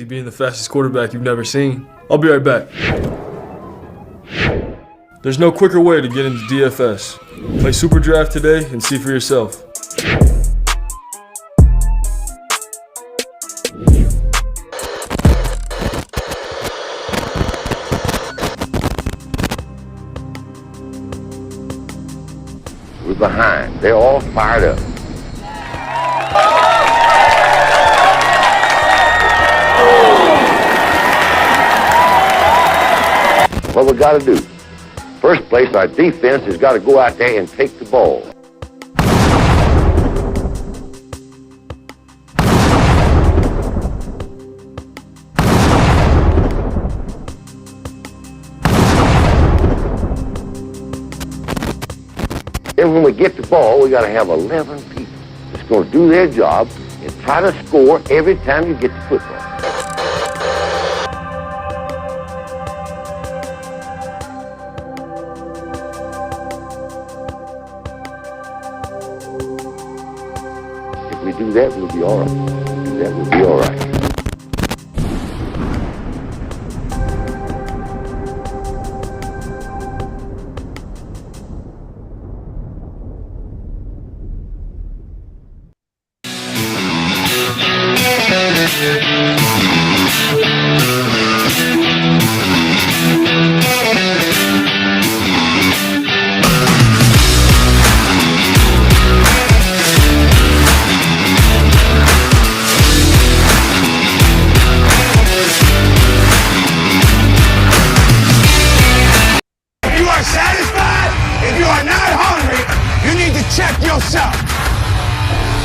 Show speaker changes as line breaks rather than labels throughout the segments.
crazy being the fastest quarterback you've never seen. I'll be right back. There's no quicker way to get into DFS. Play Super Draft today and see for yourself.
We're behind. They're all fired up. What we got to do? First place, our defense has got to go out there and take the ball. Then when we get the ball, we got to have 11 people that's going to do their job and try to score every time you get the football. If we do that, we'll be all right. That will be all right.
Check yourself.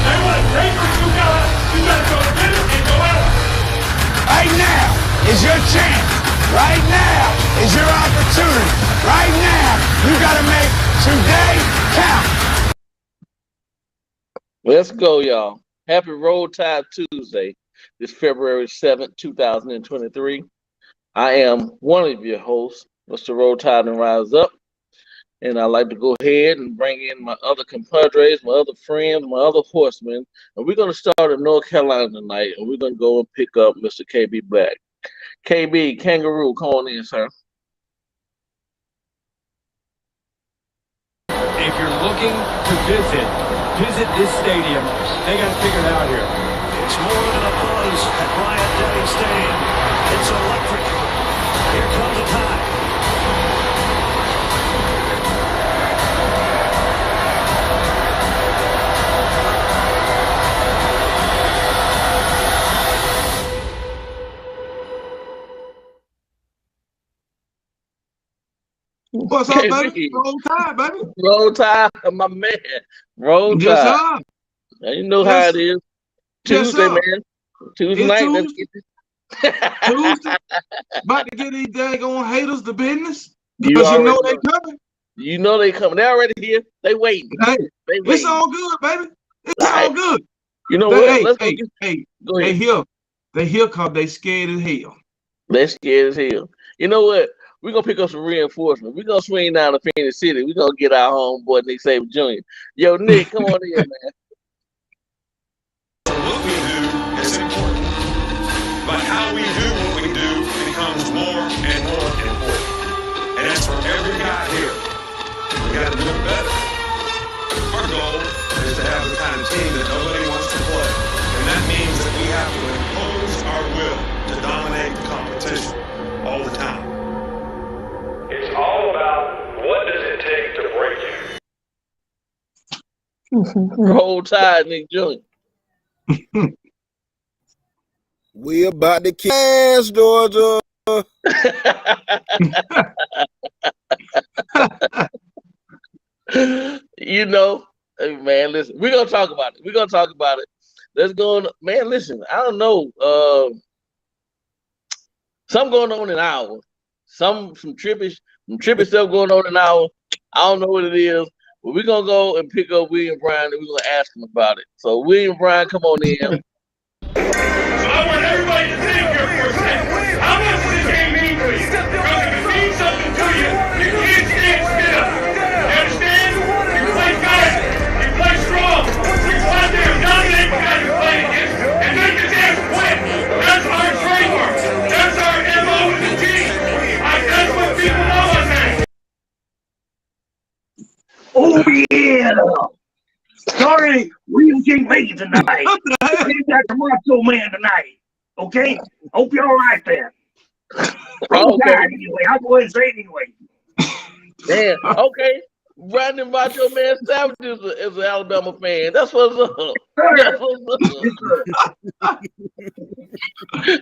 Hey, what? You gotta go get it and go out. Right now is your chance. Right now is your opportunity. Right now, you gotta make today count.
Let's go, y'all. Happy Roll Tide Tuesday. This February 7th, 2023. I am one of your hosts, Mr. Roll Tide and Rise Up. And I'd like to go ahead and bring in my other compadres, my other friends, my other horsemen. And we're going to start in North Carolina tonight. And we're going to go and pick up Mr. KB Black. KB, Kangaroo, come on in, sir.
If you're looking to visit this stadium. They got to figure it out here.
It's more than a buzz at Bryant-Denny Stadium. It's electric. Here comes the Tide.
What's up, baby? Roll Tide, baby.
Roll Tide, my man. Roll Tide.
Yes, sir.
Now, you know how it is. Tuesday,
yes,
man. Tuesday
it's
night.
Tuesday.
Let's get this.
Tuesday. About to get these daggone haters to business.
You
Because you know
already
they coming.
You know they coming. They're already here. They waiting.
Hey,
They
it's
waiting.
all good, baby. It's
Right.
all good.
You know
They-
what?
hey,
Let's
hey,
go get,
hey,
go
they
ahead.
here. They here because they scared as hell.
They're scared as hell. You know what? We're going to pick up some reinforcements. We're going to swing down to Phoenix City. We're going to get our homeboy, Nick Saban Jr. Yo, Nick, come on in, man.
What we do is important, but how we do what we do becomes more and more important. And that's for every guy here. We got to do it better. Our goal is to have the kind of team that nobody wants to play. And that means that we have to impose our will to dominate the competition all the time. It's all about what does it take to break you.
Roll Tide, Nick Jr.
We about to kick ass, Georgia.
You know, hey, man, listen, we're going to talk about it. We're going to talk about it. Let's go on. Man, listen, I don't know. Something going on in Iowa. Some trippy stuff going on in Iowa. I don't know what it is. But we're going to go and pick up William Bryan and we're going to ask him about it. So, William Bryan, come on in.
So I want everybody to think here for a second. How much does this game mean to you? Because if it means something to you, you can't stand still. You understand? You play fast. You play strong. You go out there and dominate the guy you play against. And make the damn win. That's our training.
Sorry, we can't make it tonight. We got the Macho Man tonight. Okay? Hope you're all right there.
Okay.
Anyway, I'll go ahead and say it anyway.
Yeah. Okay. Brandon Macho Man Savage is an Alabama fan. That's what's up. That's what's up.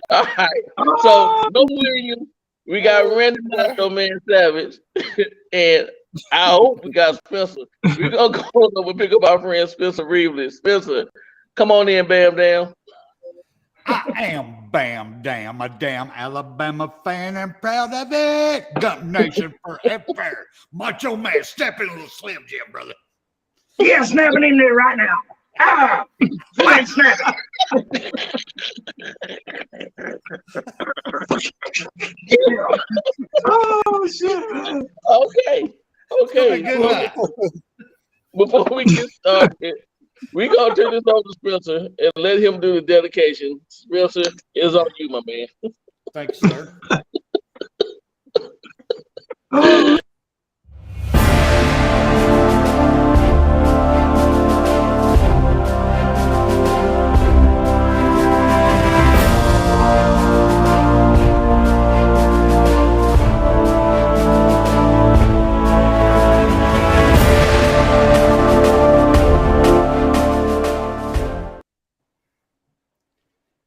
All right. So no Williams. We got Randy Macho Man Savage, and I hope we got Spencer. We're gonna go over and pick up our friend Spencer Reevely. Spencer, come on in, Bam Dam.
I am Bam Dam, a damn Alabama fan and proud of it. Gump Nation forever. Macho Man, step in a little Slim Jim, brother.
Yeah, snapping in there right now. Ah, flag snapping.
Oh shit!
Okay. Before we get started, we gonna turn this over to Spencer and let him do the dedication. Spencer, it's on you, my man.
Thanks, sir.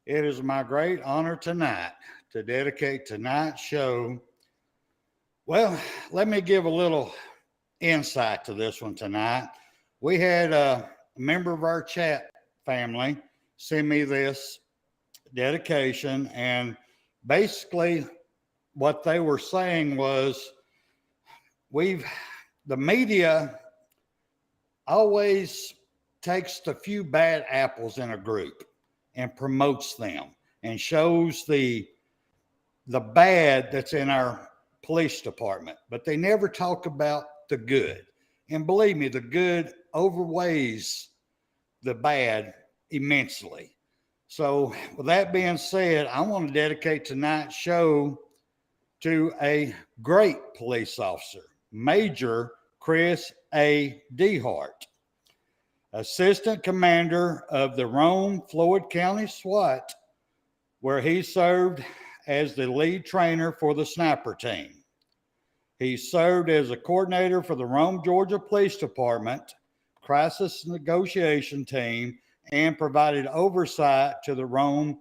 It is my great honor tonight to dedicate tonight's show. Well, let me give a little insight to this one tonight. We had a member of our chat family send me this dedication, and basically what they were saying was the media always takes the few bad apples in a group and promotes them and shows the bad that's in our police department, but they never talk about the good. And believe me, the good outweighs the bad immensely. So with that being said, I want to dedicate tonight's show to a great police officer, Major Chris A. DeHart, Assistant Commander of the Rome, Floyd County SWAT, where he served as the lead trainer for the sniper team. He served as a coordinator for the Rome, Georgia Police Department crisis negotiation team and provided oversight to the Rome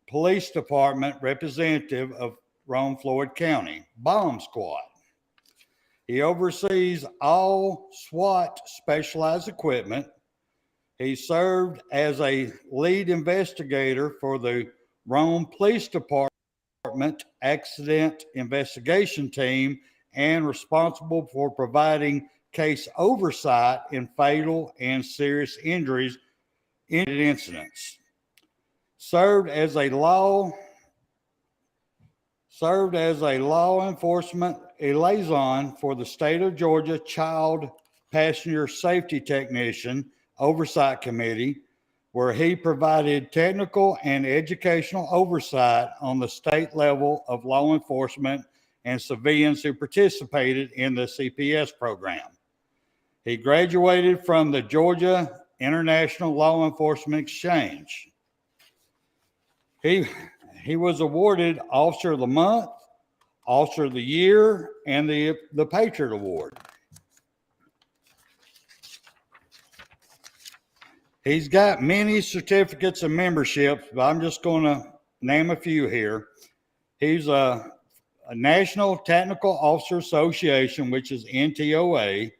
Police Department representative of Rome, Floyd County bomb squad. He oversees all SWAT specialized equipment. He served as a lead investigator for the Rome Police Department Accident Investigation Team and responsible for providing case oversight in fatal and serious injuries incidents. Served as a law enforcement liaison for the state of Georgia Child Passenger Safety Technician Oversight Committee, where he provided technical and educational oversight on the state level of law enforcement and civilians who participated in the CPS program. He graduated from the Georgia International Law Enforcement Exchange. He was awarded Officer of the Month, Officer of the Year, and the Patriot Award. He's got many certificates and memberships, but I'm just going to name a few here. He's a National Technical Officer Association, which is NTOA,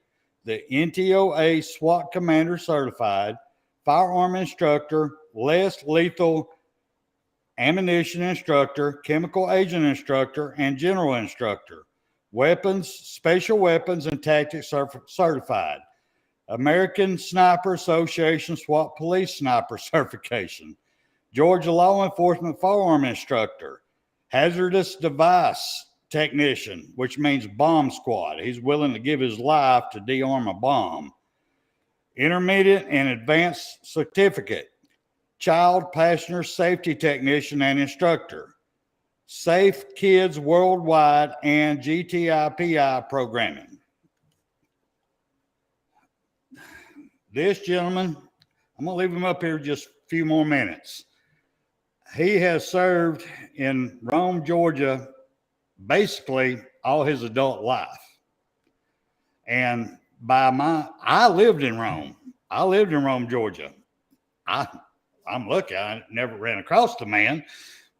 the NTOA SWAT Commander Certified, Firearm Instructor, Less Lethal Ammunition Instructor, Chemical Agent Instructor, and General Instructor, Weapons, Special Weapons and Tactics Certified, American Sniper Association SWAT Police Sniper Certification, Georgia Law Enforcement Firearm Instructor, Hazardous Device Technician, which means bomb squad. He's willing to give his life to dearm a bomb. Intermediate and Advanced Certificate, Child Passenger Safety Technician and Instructor, Safe Kids Worldwide and GTIPI Programming. this gentleman, I'm going to leave him up here just a few more minutes. He has served in Rome, Georgia, basically all his adult life. And I lived in Rome. I lived in Rome, Georgia. I'm lucky I never ran across the man,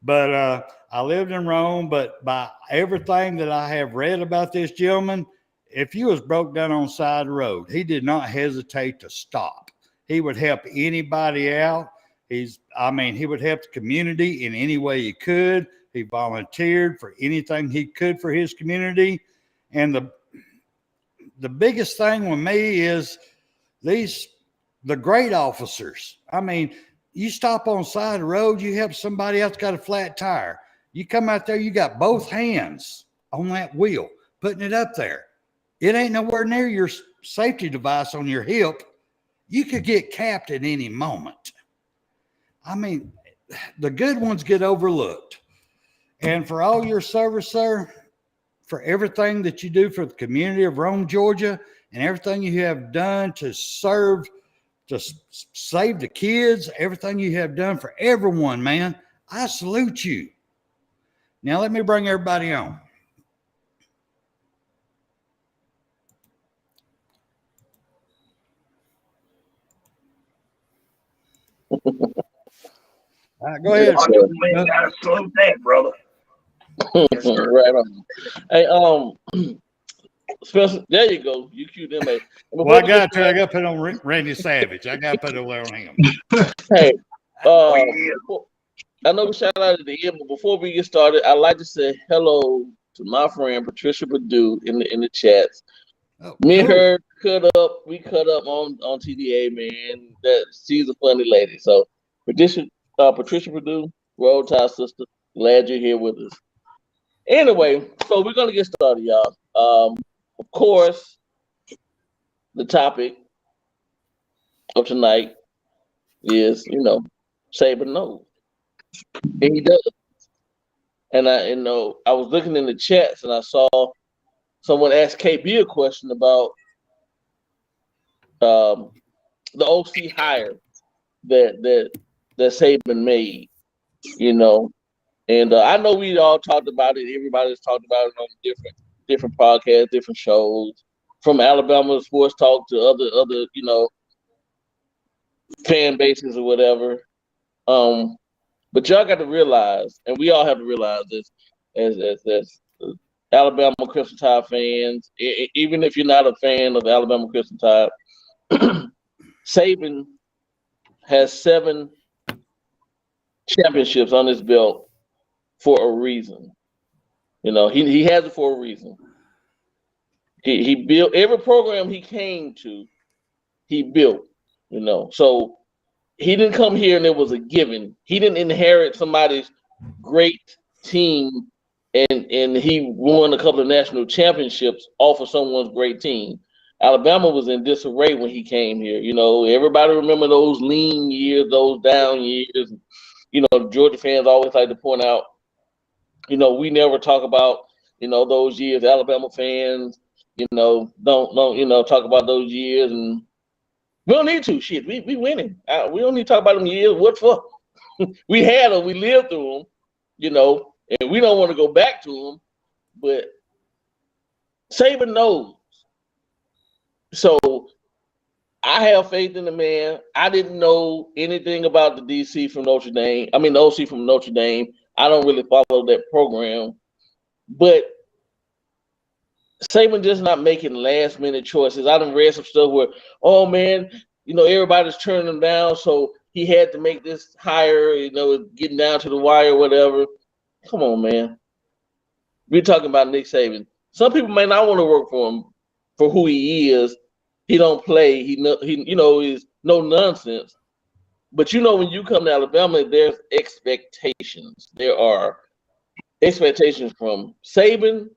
but I lived in Rome. But by everything that I have read about this gentleman, if you was broke down on the side of the road, he did not hesitate to stop. He would help anybody out. He would help the community in any way he could. He volunteered for anything he could for his community. And the biggest thing with me is the great officers. I mean, you stop on the side of the road, you help somebody else got a flat tire. You come out there, you got both hands on that wheel, putting it up there. It ain't nowhere near your safety device on your hip. You could get capped at any moment. I mean, the good ones get overlooked. And for all your service, sir, for everything that you do for the community of Rome, Georgia, and everything you have done to serve, to save the kids, everything you have done for everyone, man, I salute you. Now, let me bring everybody on. All right, go ahead.
Man, gotta salute that, brother.
Yes, right on. Hey, Spencer, there you go. You cute them.
Well, I got to put on Randy Savage. I got to put it on him.
Hey, I know we shout out at the end, but before we get started, I'd like to say hello to my friend Patricia Perdue in the chats.
Oh,
Me and her cut up on TDA, man. That she's a funny lady. So Patricia Perdue, Roll Tide sister, glad you're here with us. Anyway, so we're gonna get started, y'all. Of course, the topic of tonight is, Saban knows. And he does. And I was looking in the chats and I saw someone ask KB a question about the OC hire that Saban made, And I know we all talked about it. Everybody's talked about it on different podcasts, different shows, from Alabama Sports Talk to other fan bases or whatever. But y'all got to realize, and we all have to realize this, as Alabama Crimson Tide fans, even if you're not a fan of Alabama Crimson Tide, Saban has 7 championships on his belt for a reason. He has it for a reason. He built every program he came to, he built, So he didn't come here and it was a given. He didn't inherit somebody's great team and he won a couple of national championships off of someone's great team. Alabama was in disarray when he came here. Everybody remember those lean years, those down years. Georgia fans always like to point out, we never talk about, those years. Alabama fans, don't talk about those years, and we don't need to. Shit, we winning. We don't need to talk about them years. What for? We had them. We lived through them, and we don't want to go back to them. But Saban knows. So I have faith in the man. I didn't know anything about the DC from Notre Dame. I mean, the OC from Notre Dame. I don't really follow that program. But Saban just not making last-minute choices. I done read some stuff where, oh, man, everybody's turning him down, so he had to make this hire, getting down to the wire or whatever. Come on, man. We're talking about Nick Saban. Some people may not want to work for him for who he is. He don't play. He is no nonsense. But when you come to Alabama, there's expectations. There are expectations from Saban,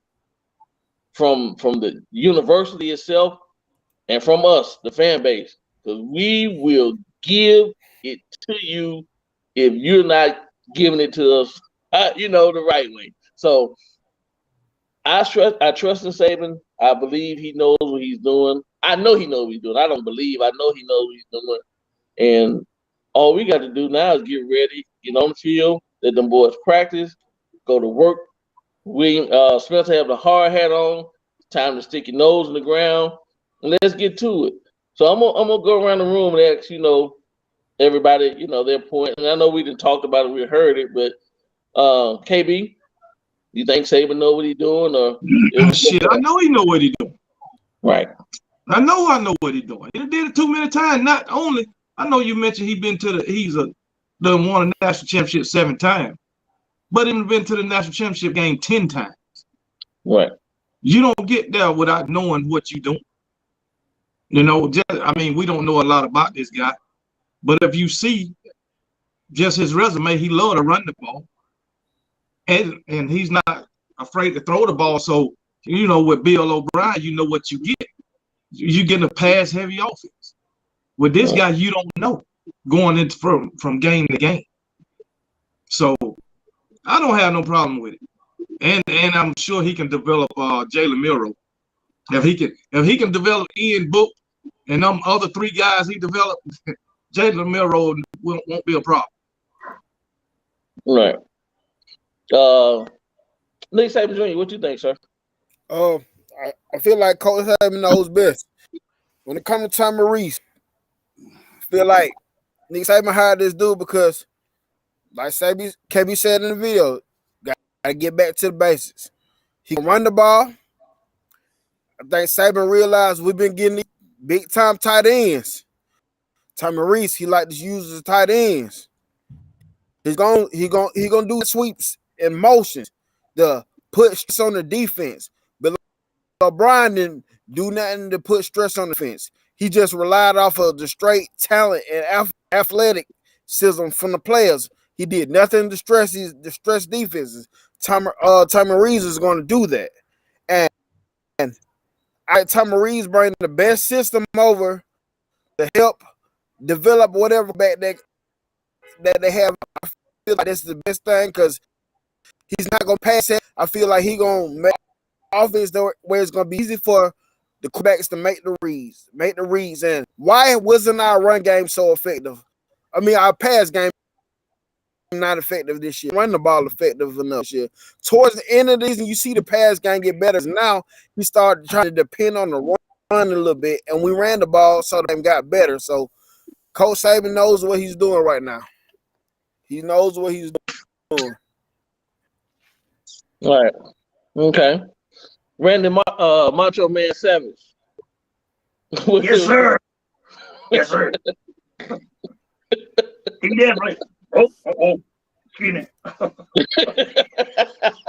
from the university itself, and from us, the fan base, because we will give it to you if you're not giving it to us, the right way. So I trust in Saban. I believe he knows what he's doing. I know he knows what he's doing. I don't believe. I know he knows what he's doing. And all we got to do now is get ready, get on the field, let them boys practice, go to work. Spencer have the hard hat on. Time to stick your nose in the ground, and let's get to it. So I'm gonna go around the room and ask, everybody, their point. And I know we didn't talk about it, we heard it, but KB, you think Saban know what he's doing, or
shit? I know he know what he's doing.
Right.
I know what he's doing. He did it too many times. Not only, I know you mentioned he's done won a national championship 7 times, but he's been to the national championship game 10 times.
Right.
You don't get there without knowing what you're doing. We don't know a lot about this guy, but if you see just his resume, he loved to run the ball, and he's not afraid to throw the ball. So, with Bill O'Brien, you know what you get. You get a pass-heavy offense. With this guy, you don't know going into from game to game. So I don't have no problem with it. And I'm sure he can develop Jalen Milroe. If he can develop Ian Book and them other 3 guys he developed, Jalen Milroe won't be a problem.
Right. Nick Saban Jr., what you think, sir?
I feel like Coach Saban knows best. When it comes to Tom Reese, I feel like Nick Saban hired this dude because, like KB said in the video, gotta get back to the basics. He can run the ball. I think Saban realized we've been getting these big time tight ends. Tom Reese, he like to use the tight ends. He gonna do sweeps and motions to put stress on the defense. But O'Brien didn't do nothing to put stress on the defense. He just relied off of the straight talent and athleticism from the players. He did nothing to stress defenses. Tom Reese is going to do that, and Tom Reese bring the best system over to help develop whatever back that they have. I feel like that's the best thing because he's not going to pass it. I feel like he's going to make offense where it's going to be easy for the quarterbacks to make the reads. And why wasn't our run game so effective? I mean, our pass game not effective this year. Run the ball effective enough this year. Towards the end of the season, you see the pass game get better. Now he started trying to depend on the run a little bit, and we ran the ball so the game got better. So Coach Saban knows what he's doing right now. He knows what he's doing.
All right. Okay. Randy Macho Man Savage.
Yes, sir. Yes, sir. He definitely. Excuse me. I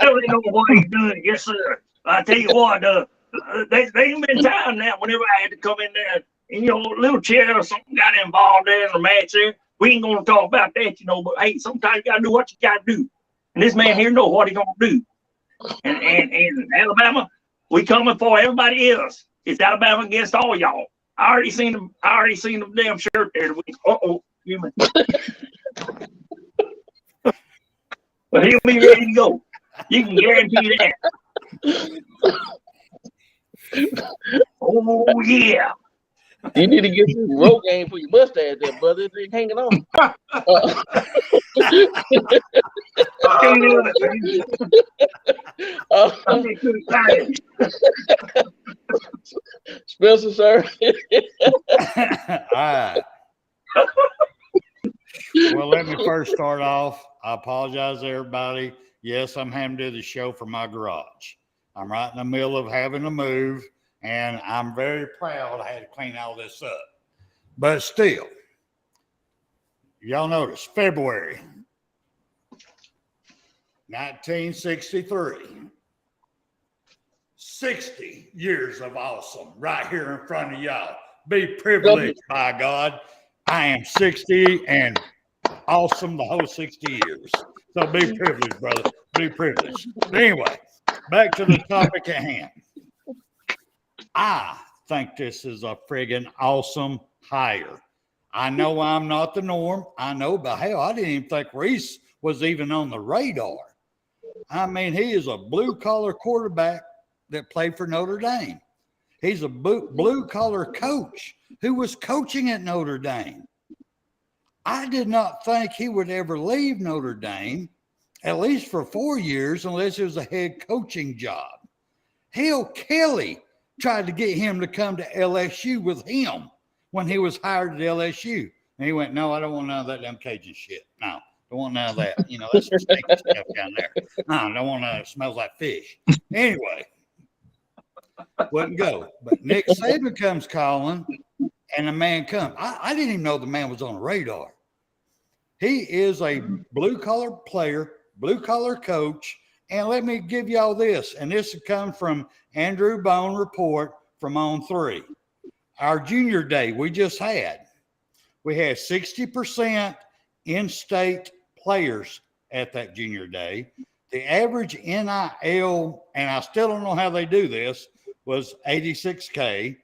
don't know what he's doing. Yes, sir. I tell you what, there's been time now whenever I had to come in there and, little chair or something got involved there in the match there. We ain't going to talk about that, but hey, sometimes you got to do what you got to do. And this man here know what he's going to do. And Alabama, we coming for everybody else. It's Alabama against all y'all. I already seen them damn shirt there. Excuse me. But he'll be ready to go. You can guarantee that. Oh yeah.
You need to get some road game for your mustache there, brother. It's hanging on. Spencer, sir.
All right. Well, let me first start off. I apologize to everybody. Yes, I'm having to do the show from my garage. I'm right in the middle of having to move, and I'm very proud I had to clean all this up. But still, y'all notice, February 1963. 60 years of awesome right here in front of y'all. Be privileged, by God. I am 60 and awesome the whole 60 years. So be privileged, brother. Be privileged. But anyway, back to the topic at hand. I think this is a friggin' awesome hire. I know I'm not the norm. I know, but hell, I didn't even think Reese was even on the radar. I mean, he is a blue-collar quarterback that played for Notre Dame. He's a blue-collar coach who was coaching at Notre Dame. I did not think he would ever leave Notre Dame, at least for 4 years, unless it was a head coaching job. Hell, Kelly tried to get him to come to LSU with him when he was hired at LSU. And he went, no, I don't want none of that damn Cajun shit. No, don't want none of that. You know, that's some stinky stuff down there. No, I don't want none. It smells like fish. Anyway, wouldn't go. But Nick Saban comes calling, and the man comes. I didn't even know the man was on the radar. He is a blue-collar player, blue-collar coach. And let me give y'all this, and this has come from Andrew Bone report from On 3. Our junior day we just had, we had 60% in-state players at that junior day. The average NIL, and I still don't know how they do this, was 86K.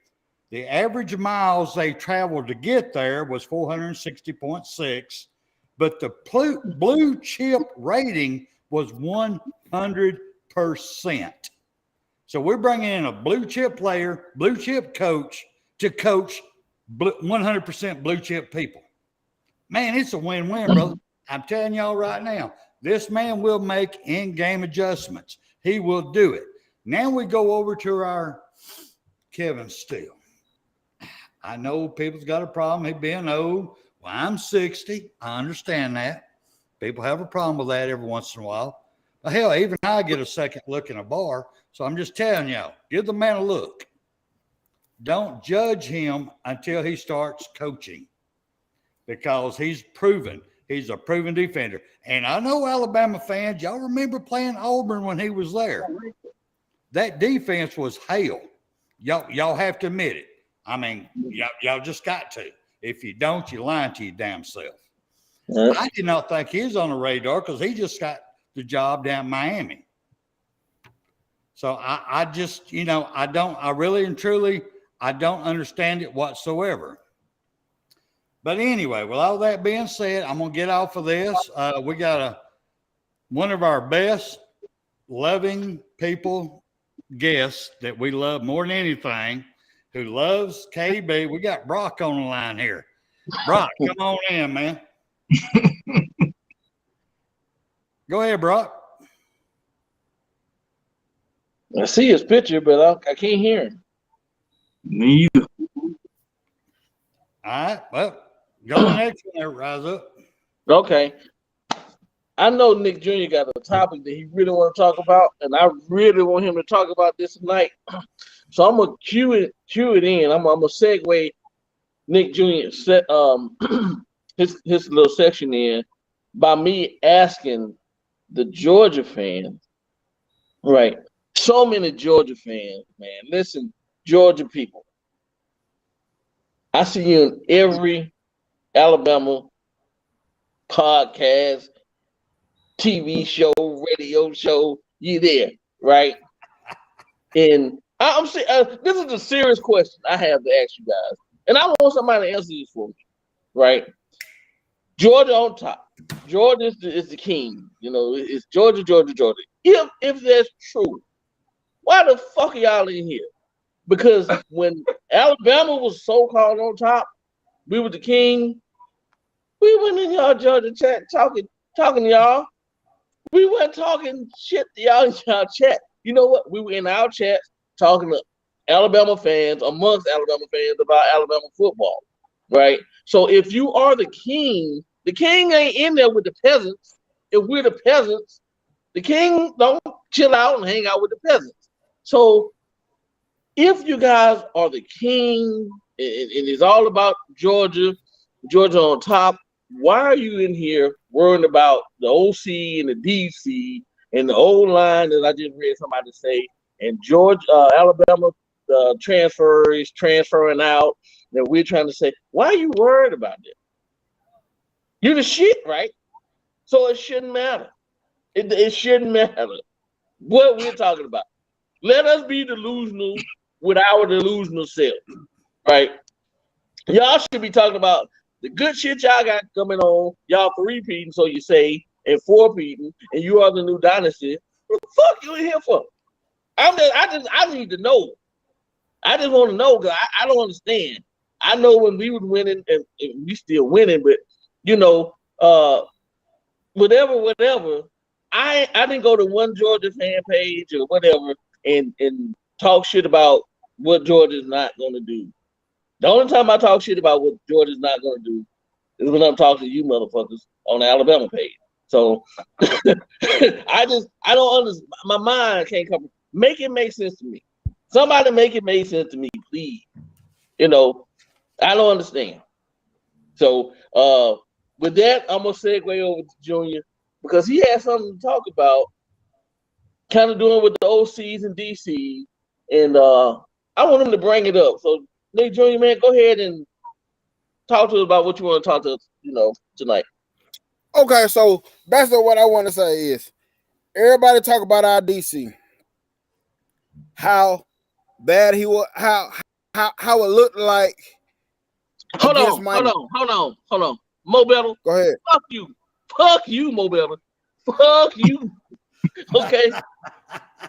The average miles they traveled to get there was 460.6, but the blue chip rating was 100%. So we're bringing in a blue chip player, blue chip coach to coach 100% blue chip people. Man, it's a win-win, brother. I'm telling y'all right now, this man will make in-game adjustments. He will do it. Now we go over to our Kevin Steele. I know people's got a problem. He being old. Well, I'm 60. I understand that. People have a problem with that every once in a while. But hell, even I get a second look in a bar. So I'm just telling y'all, give the man a look. Don't judge him until he starts coaching, because he's proven. He's a proven defender. And I know Alabama fans, y'all remember playing Auburn when he was there. That defense was hell. Y'all have to admit it. I mean, y'all just got to. If you don't, you're lying to your damn self. I did not think he was on the radar because he just got the job down in Miami. So I just, you know, I really and truly, I don't understand it whatsoever. But anyway, with all that being said, I'm going to get off of this. We got one of our best loving people, guests that we love more than anything, who loves KB. We got Brock on the line here. Brock, come on in, man. Go ahead, Brock.
I see his picture, but I can't hear him.
Neither.
All right. Well, go next one there, Rise Up.
Okay. I know Nick Jr. got a topic that he really want to talk about, and I really want him to talk about this tonight. So I'm gonna cue it in. I'm gonna segue Nick Jr. his little section in by me asking the Georgia fans, right? So many Georgia fans, man. Listen, Georgia people. I see you in every Alabama podcast, TV show, radio show. You there, right? And I'm this is a serious question I have to ask you guys, and I want somebody to answer this for me, right? Georgia on top. Georgia is the king. You know, it's Georgia, Georgia, Georgia. If that's true, why the fuck are y'all in here? Because when Alabama was so-called on top, we were the king. We went in y'all Georgia chat talking to y'all. We weren't talking shit to y'all in y'all chat. You know what? We were in our chat talking to Alabama fans, amongst Alabama fans, about Alabama football, right? So if you are the king ain't in there with the peasants. If we're the peasants, the king don't chill out and hang out with the peasants. So if you guys are the king and it's all about Georgia on top, why are you in here worrying about the OC and the DC and the old line that I just read somebody say, and Alabama transferring out, that we're trying to say, why are you worried about that? You're the shit, right? So it shouldn't matter. It shouldn't matter what we're talking about. Let us be delusional with our delusional self, right? Y'all should be talking about the good shit y'all got coming on. Y'all 3-peating, so you say, and 4-peating, and you are the new dynasty. What the fuck you in here for? I need to know. I just want to know because I don't understand. I know when we was winning and we still winning, but you know, whatever. I didn't go to one Georgia fan page or whatever and talk shit about what Georgia's not going to do. The only time I talk shit about what Georgia's not going to do is when I'm talking to you motherfuckers on the Alabama page. So I don't understand. My mind can't come. Make it make sense to me. Somebody make it make sense to me, please. You know, I don't understand. So with that, I'm gonna segue over to Junior because he has something to talk about, kind of doing with the OCs and DCs, and I want him to bring it up. So, Nick Junior, man, go ahead and talk to us about what you want to talk to us, tonight.
Okay, so basically what I want to say is everybody talk about our DC, how bad he was, how it looked like.
Hold on. Mo Better.
Go ahead.
Fuck you, Mo Better. Fuck you. Okay.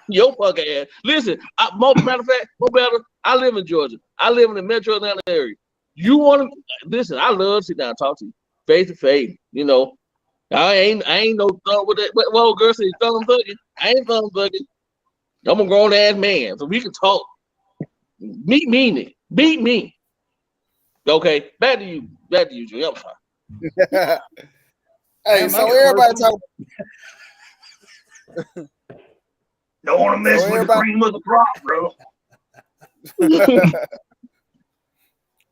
Your fuck ass. Listen, matter of fact, Mo Better, I live in Georgia. I live in the metro Atlanta area. You want to listen, I love to sit down and talk to you face to face. I ain't no thumb with that. Well, girl said thumb thugging. I ain't thumb thugging. I'm a grown ass man, so we can talk. Beat me. Okay, back to you, Junior. I'm sorry.
Hey, so everybody talk.
Don't want to mess with the cream of the crop, bro.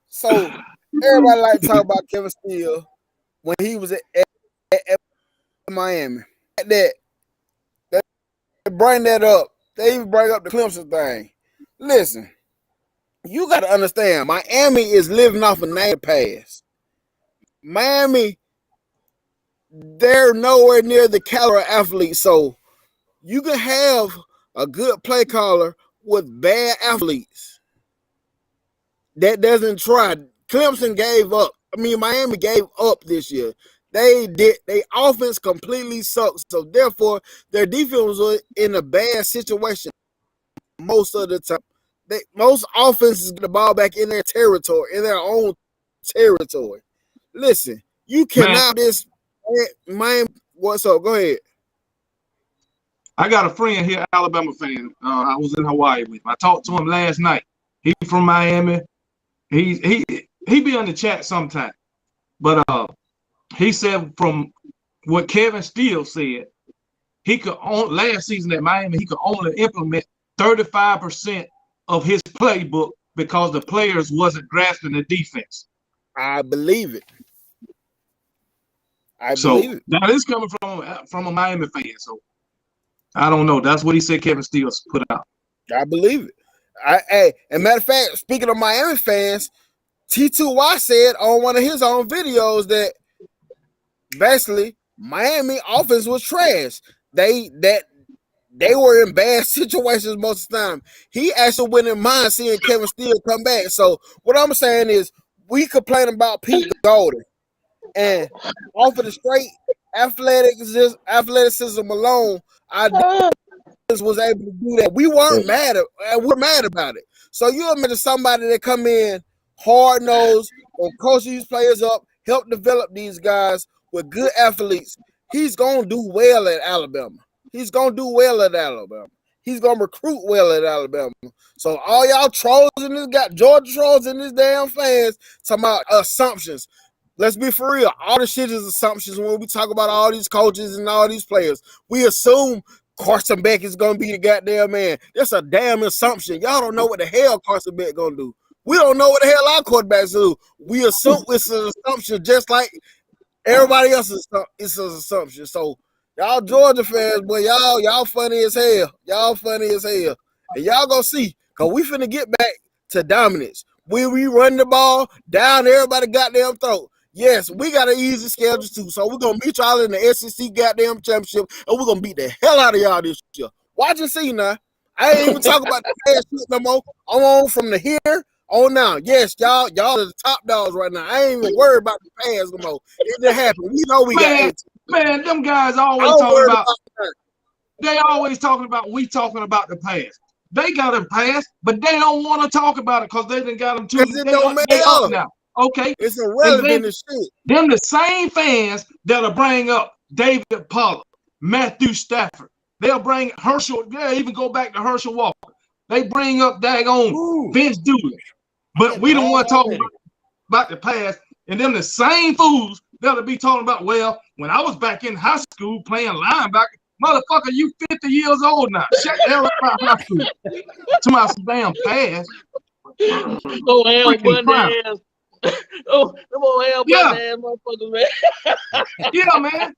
So everybody like to talk about Kevin Steele when he was at Miami. That bring that up. They even bring up the Clemson thing. Listen, you got to understand, Miami is living off a name pass. Miami, they're nowhere near the caliber of athletes. So you can have a good play caller with bad athletes that doesn't try. Clemson gave up. Miami gave up this year. They offense completely sucks. So therefore, their defense was in a bad situation most of the time. Most offenses get the ball back in their territory, in their own territory. Listen, you cannot Miami. What's up? Go ahead.
I got a friend here, Alabama fan. I was in Hawaii with him. I talked to him last night. He from Miami. He be on the chat sometime. But he said from what Kevin Steele said, he could last season at Miami, he could only implement 35% of his playbook because the players wasn't grasping the defense.
I believe it. Believe it.
Now this coming from a Miami fan, so I don't know. That's what he said Kevin Steele put out.
I believe it. And matter of fact, speaking of Miami fans, T2Y said on one of his own videos that basically Miami offense was trash. They were in bad situations most of the time. He actually went in mind seeing Kevin Steele come back. So what I'm saying is we complain about Pete Golden. And off of the straight athleticism alone, our defense was able to do that. We weren't mad about it. So you imagine somebody that come in hard-nosed and coach these players up, help develop these guys with good athletes. He's going to do well at Alabama. He's going to recruit well at Alabama. So all y'all trolls in this Georgia trolls and this damn fans talking about assumptions. Let's be for real. All the shit is assumptions when we talk about all these coaches and all these players. We assume Carson Beck is going to be the goddamn man. That's a damn assumption. Y'all don't know what the hell Carson Beck going to do. We don't know what the hell our quarterbacks do. We assume it's an assumption just like everybody else is an assumption. So y'all Georgia fans, boy, y'all funny as hell. Y'all funny as hell. And y'all gonna see, because we finna get back to dominance. We run the ball down everybody goddamn throat. Yes, we got an easy schedule too. So we're gonna beat y'all in the SEC goddamn championship, and we're gonna beat the hell out of y'all this year. Watch and see now. I ain't even talking about the past shit no more. I'm on from the here on now. Yes, y'all are the top dogs right now. I ain't even worried about the past no more. It didn't happen. We know we got it.
Man, them guys always talking about. They always talking about we talking about the past. They got a pass, but they don't want to talk about it because they done got them too.
Because it don't
They up
matter.
now. Okay.
It's irrelevant as shit.
Them the same fans that'll bring up David Pollard, Matthew Stafford. They'll bring Herschel. They'll even go back to Herschel Walker. They bring up daggone Vince Dooley. But we don't want to talk about the past. And them the same fools that'll be talking about, well, when I was back in high school playing linebacker, motherfucker, you 50 years old now. Shut the hell up about high school. To my damn past.
Oh, hell, bunny ass. Oh, come on, hell, bunny ass motherfucker, man.
Yeah, man.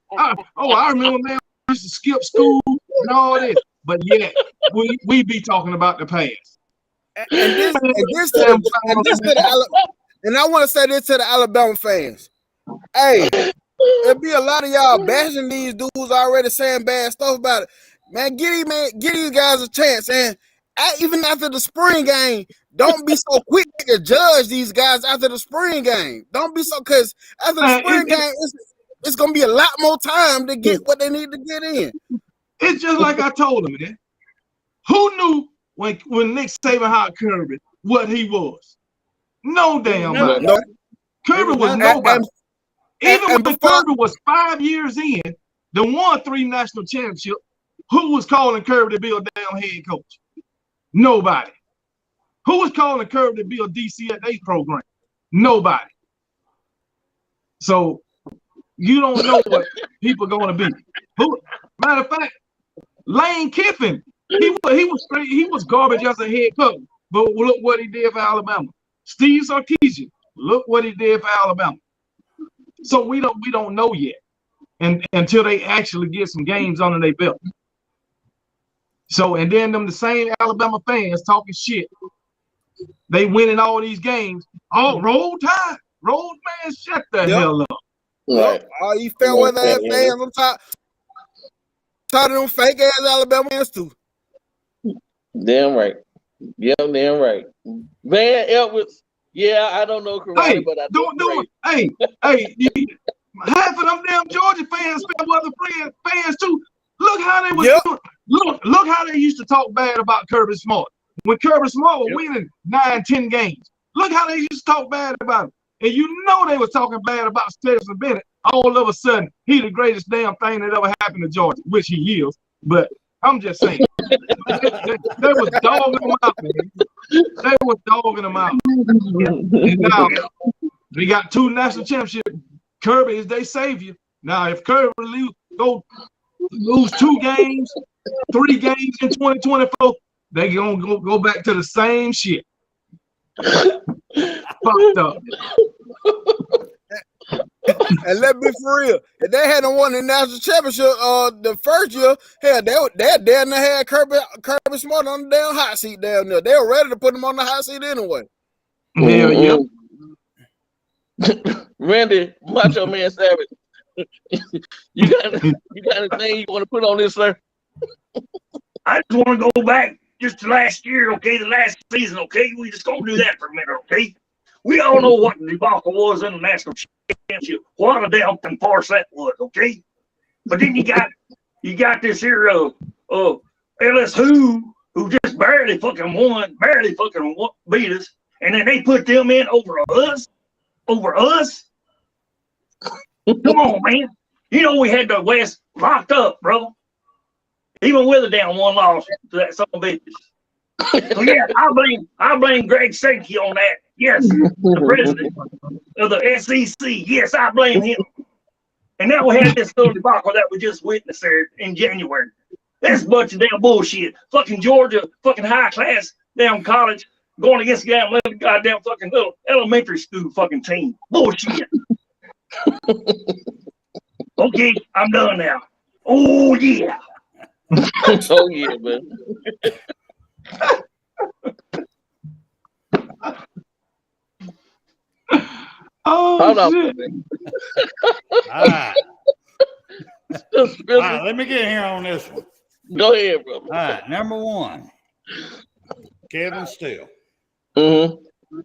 I remember, man, I used to skip school and all this. But yeah, we be talking about the past.
And I want to say this to the Alabama fans. Hey, there'll be a lot of y'all bashing these dudes already saying bad stuff about it. Man, give these guys a chance. And even after the spring game, don't be so quick to judge these guys after the spring game. Don't be so, because after the spring game, it's going to be a lot more time to get what they need to get in.
It's just like I told them, man. Who knew when Nick Saban hired Kirby what he was? No damn body.
No.
Kirby was nobody. Even when Kirby was 5 years in, the won 3 national championships, who was calling Kirby to be a damn head coach? Nobody. Who was calling Kirby to be a DCA program? Nobody. So you don't know what people are going to be. Matter of fact, Lane Kiffin, he was garbage as a head coach, but look what he did for Alabama. Steve Sarkisian, look what he did for Alabama. So we don't know yet, and until they actually get some games under their belt. So and then the same Alabama fans talking shit. They winning all these games. Oh, roll tide, roll man, shut the hell up.
Right. All you fair weather ass fans, I'm tired of them fake ass Alabama fans too.
Damn right. Yeah, damn right. Van Edwards. Yeah, I don't know karate, but I do.
Hey, half of them damn Georgia fans, fans too. Look how they was doing. Look how they used to talk bad about Kirby Smart. When Kirby Smart was winning 9-10 games. Look how they used to talk bad about him. And you know they was talking bad about Stetson Bennett. All of a sudden, he the greatest damn thing that ever happened to Georgia, which he is. But I'm just saying. they was dogging him out, man. They was dogging him out. And now, we got 2 national championships. Kirby is their savior. Now, if Kirby lose 2 games, 3 games in 2024, they gonna go back to the same shit. Fucked up.
And let's be for real. If they hadn't won the national championship the first year, hell, they damn near had Kirby Smart on the damn hot seat down there. They were ready to put him on the hot seat anyway.
Hell yeah.
Randy, Macho Man Savage. you got anything you want to put on this, sir?
I just want to go back just to last year, okay, the last season, okay? We just gonna do that for a minute, okay? We all know what the debacle was in the national championship. What a damn farce that was, okay? But then you got this here LSU who just barely fucking beat us, and then they put them in over us. Come on, man. You know we had the West locked up, bro. Even with a damn 1 loss to that son of a bitch. So yeah, I blame Greg Sankey on that. Yes, the president of the SEC. Yes, I blame him. And now we had this little debacle that we just witnessed there in January. That's a bunch of damn bullshit. Fucking Georgia, fucking high class damn college going against the goddamn fucking little elementary school fucking team. Bullshit. Okay, I'm done now. Oh yeah.
Oh yeah, man.
Oh shit. All right. All right, let me get here on this one.
Go ahead, brother.
All right, number 1, Kevin Steele.
Mm-hmm.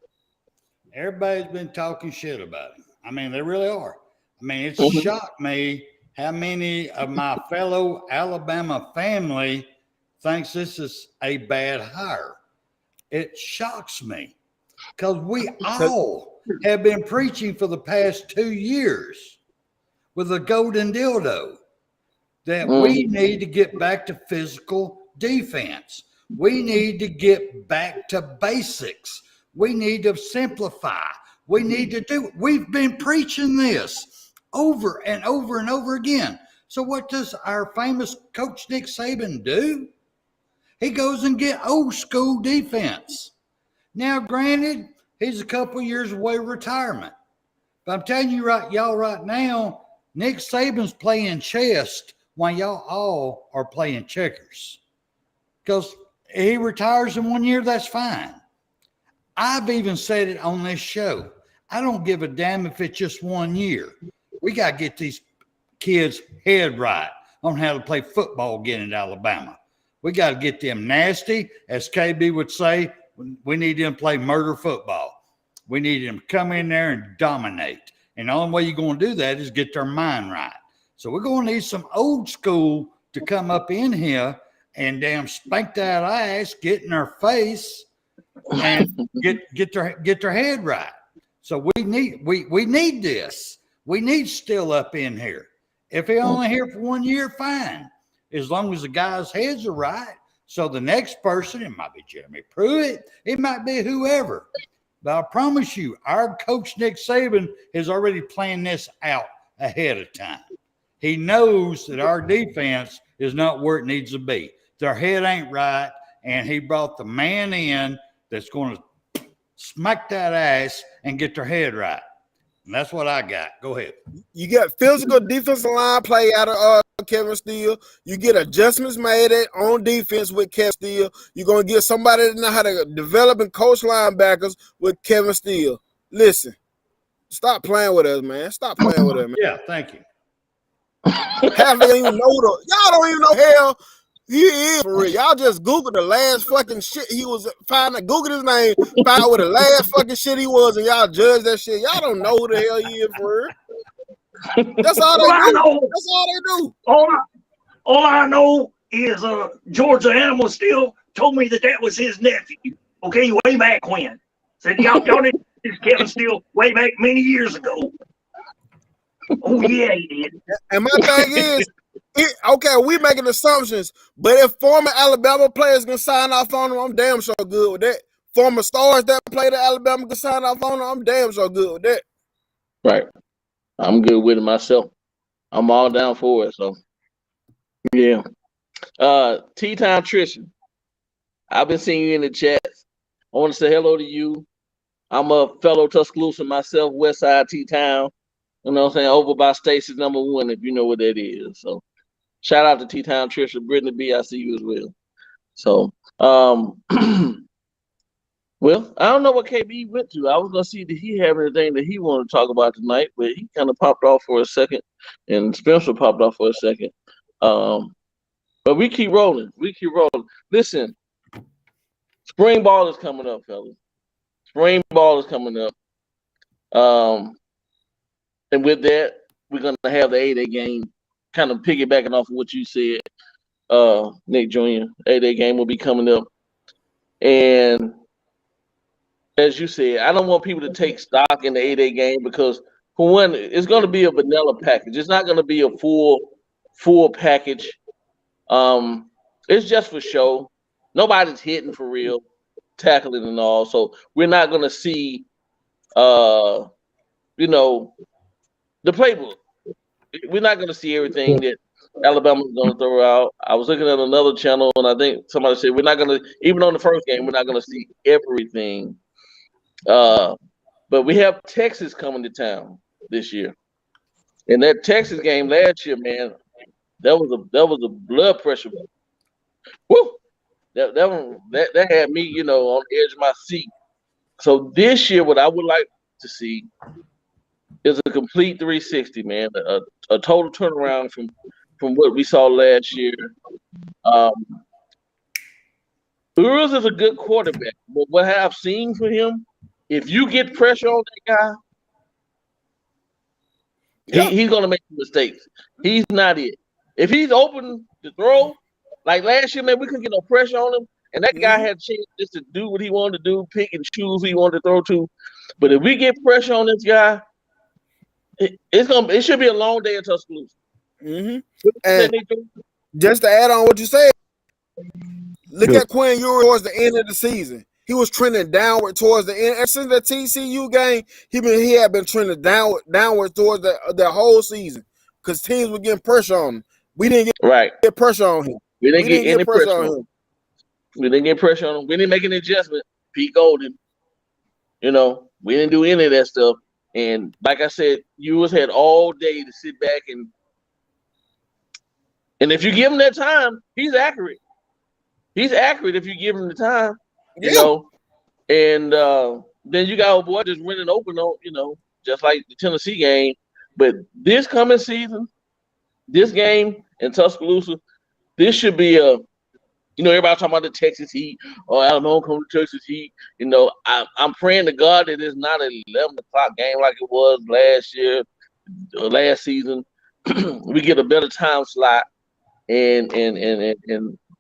Everybody's been talking shit about him. I mean, they really are. I mean, it's shocked me how many of my fellow Alabama family thinks this is a bad hire. It shocks me because we all have been preaching for the past 2 years with a golden dildo that we need to get back to physical defense. We need to get back to basics. We need to simplify. We need to do. We've been preaching this over and over and over again. So what does our famous coach Nick Saban do? He goes and get old school defense. Now, granted, he's a couple years away from retirement. But I'm telling you y'all right now, Nick Saban's playing chess while y'all all are playing checkers. Because he retires in 1 year, that's fine. I've even said it on this show. I don't give a damn if it's just 1 year. We got to get these kids' head right on how to play football again in Alabama. We got to get them nasty. As KB would say, we need them to play murder football. We need them to come in there and dominate. And the only way you're going to do that is get their mind right. So we're going to need some old school to come up in here and damn spank that ass, get in their face, and get their head right. So we need this. We need still up in here. If he only here for 1 year, fine. As long as the guys' heads are right. So the next person, it might be Jeremy Pruitt, it might be whoever. But I promise you, our coach Nick Saban has already planned this out ahead of time. He knows that our defense is not where it needs to be. Their head ain't right, and he brought the man in that's going to smack that ass and get their head right. And that's what I got. Go ahead.
You get physical defensive line play out of Kevin Steele. You get adjustments made on defense with Kevin Steele. You're going to get somebody that know how to develop and coach linebackers with Kevin Steele. Listen, stop playing with us, man. Stop playing with us, man.
Yeah, thank you.
Half of y'all don't even know hell he is for real. Y'all just Google the last fucking shit he was finding. Google his name, find out what the last fucking shit he was, and y'all judge that shit. Y'all don't know who the hell he is for real. That's all they do. That's all they do.
All I know is Georgia Animal still told me that was his nephew. Okay, way back when. Said y'all did this Kevin Steele way back many years ago. Oh yeah, he did.
And my thing is, okay, we making assumptions, but if former Alabama players can sign off on them, I'm damn sure good with that. Former stars that played at Alabama can sign off on them, I'm damn sure good with that.
Right. I'm good with it myself. I'm all down for it. So, yeah. T-Time Trishan, I've been seeing you in the chat. I want to say hello to you. I'm a fellow Tuscaloosa myself, Westside T-Town. You know what I'm saying? Over by Stacy's #1, if you know what that is. So, shout out to T-Town Trisha, Brittany B. I see you as well. So, well, I don't know what KB went to. I was gonna see did he have anything that he wanted to talk about tonight, but he kind of popped off for a second, and Spencer popped off for a second. But we keep rolling. Listen, spring ball is coming up, fellas. Spring ball is coming up. And with that, we're gonna have the 8A game, kind of piggybacking off of what you said, Nick Jr. 8A game will be coming up, and as you said, I don't want people to take stock in the 8A game because, for one, it's going to be a vanilla package. It's not going to be a full package. It's just for show. Nobody's hitting for real, tackling and all. So we're not going to see, the playbook. We're not going to see everything that Alabama's going to throw out. I was looking at another channel, and I think somebody said we're not going to, even on the first game, we're not going to see everything. But we have Texas coming to town this year, and that Texas game last year, man, that was a blood pressure. Woo! That had me, on the edge of my seat. So this year, what I would like to see is a complete 360, man, a total turnaround from what we saw last year. Burroughs is a good quarterback, but what I've seen for him, if you get pressure on that guy, he's going to make mistakes. He's not it. If he's open to throw, Like last year, man, we couldn't get no pressure on him, and that guy
Mhm.
had a chance just to do what he wanted to do, pick and choose who he wanted to throw to. But if we get pressure on this guy, it should be a long day in Tuscaloosa.
Mhm. And just to add on what you said, look at Quinn Ewers towards the end of the season. He was trending downward towards the end. Ever since the TCU game, he had been trending downward towards the whole season because teams were getting pressure on him. We didn't get pressure on him.
We didn't get any pressure on him. We didn't get pressure on him. We didn't make an adjustment. Pete Golden, we didn't do any of that stuff. And like I said, Ewers had all day to sit back and if you give him that time, he's accurate. He's accurate if you give him the time, And then you got a boy just running open on, just like the Tennessee game. But this coming season, this game in Tuscaloosa, this should be everybody talking about the Texas Heat or Alabama coming to Texas Heat. I'm praying to God that it's not an 11 o'clock game like it was last year or last season. We get a better time slot, and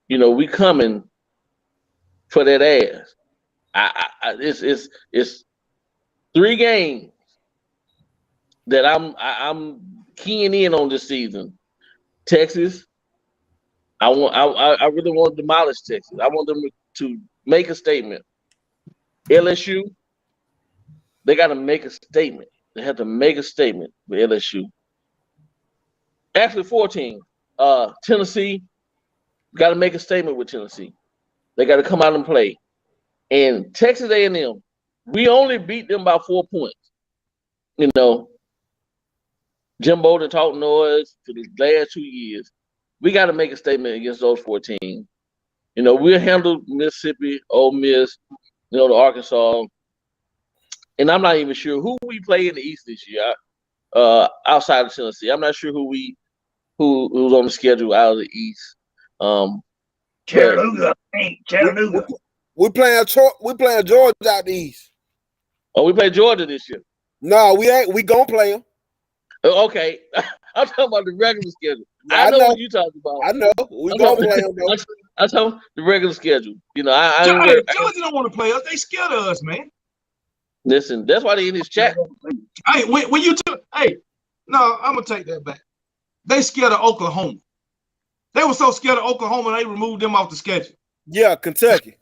we coming for that ass. It's 3 games that I'm keying in on this season. Texas. I really want to demolish Texas. I want them to make a statement. LSU, they got to make a statement. They have to make a statement with LSU. Actually, 14. Tennessee got to make a statement with Tennessee. They got to come out and play. And Texas A&M, we only beat them by 4 points. Jim Bolden talked noise for the last 2 years. We got to make a statement against those 4 teams. We'll handle Mississippi, Ole Miss, the Arkansas. And I'm not even sure who we play in the East this year outside of Tennessee. I'm not sure who's on the schedule out of the East.
Chattanooga. Chattanooga.
We playing Georgia out the East.
Oh, we play Georgia this year.
No, we ain't. We gonna play them.
Okay, I'm talking about the regular schedule. I know what you're talking about.
I know. We gonna play them though.
I'm talking about the regular schedule.
Georgia don't want to play us. They scared of us, man.
Listen, that's why they in this chat.
Hey, when you took, no, I'm gonna take that back. They scared of Oklahoma. They were so scared of Oklahoma, they removed them off the schedule.
Yeah, Kentucky.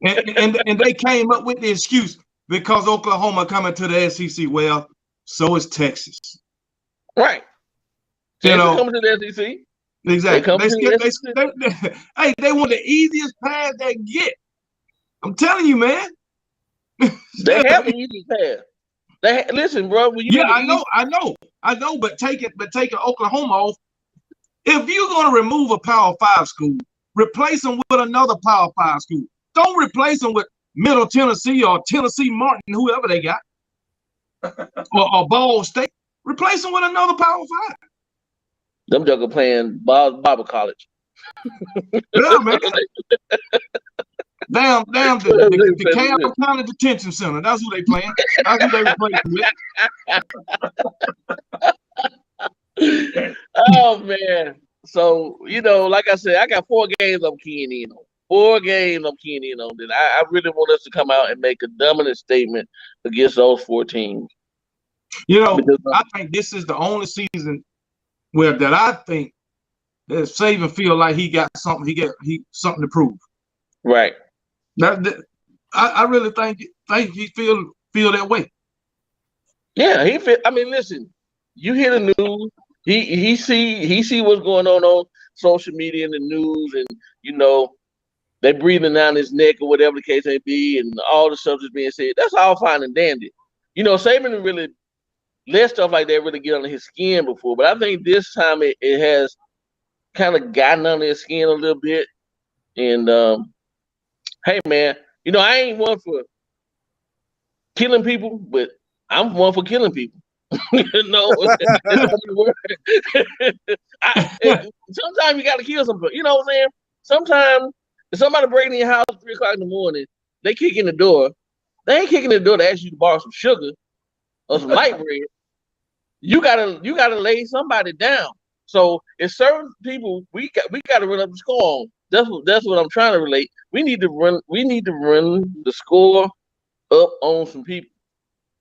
and they came up with the excuse because Oklahoma coming to the SEC. Well, so is Texas.
Right. Texas coming to the SEC.
Exactly. They want the easiest path they get. I'm telling you, man.
They have an easy path. Listen, bro.
I know. But taking Oklahoma off. If you're going to remove a Power 5 school, replace them with another Power 5 school. Don't replace them with Middle Tennessee or Tennessee Martin, whoever they got, or Ball State. Replace them with another Power 5.
Them jugger playing Bible college.
Yeah, man. Damn, the Carroll County Detention Center. That's who they playing. That's who they replacing with.
Oh man. So, like I said, I got 4 games I'm keying in on. 4 games I'm keying in on. That I really want us to come out and make a dominant statement against those 4 teams.
I think this is the only season that I think that Saban feel like he got something. He something to prove.
Right.
I really think he feel that way.
Yeah, he feel. I mean, listen. You hear the news. He see what's going on social media and the news, and they breathing down his neck or whatever the case may be, and all the stuff that's being said. That's all fine and dandy. Saban didn't really let stuff like that really get under his skin before, but I think this time it has kind of gotten under his skin a little bit. And hey, man, I ain't one for killing people, but I'm one for killing people. Sometimes you got to kill somebody. You know what I'm saying? Sometimes if somebody breaking in your house at 3 o'clock in the morning, they kick in the door. They ain't kicking in the door to ask you to borrow some sugar or some light bread. You gotta lay somebody down. So if certain people we gotta run up the score on. That's what I'm trying to relate. We need to run the score up on some people.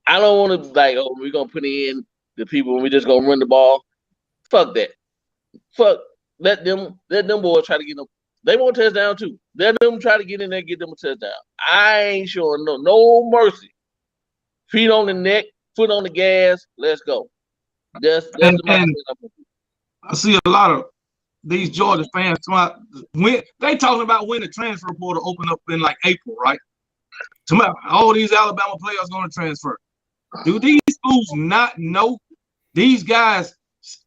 I don't want to like, oh, we're gonna put in the people and we're just gonna run the ball. Fuck that. Fuck. Let them boys try to get them. They want a touchdown too. Let them try to get in there and get them a touchdown. I ain't showing no mercy. Feet on the neck, foot on the gas. Let's go. That's
And,
the mindset.
I see a lot of these Georgia fans when they talking about when the transfer portal open up in like April, right? Tomorrow, all these Alabama players going to transfer. Do these schools not know these guys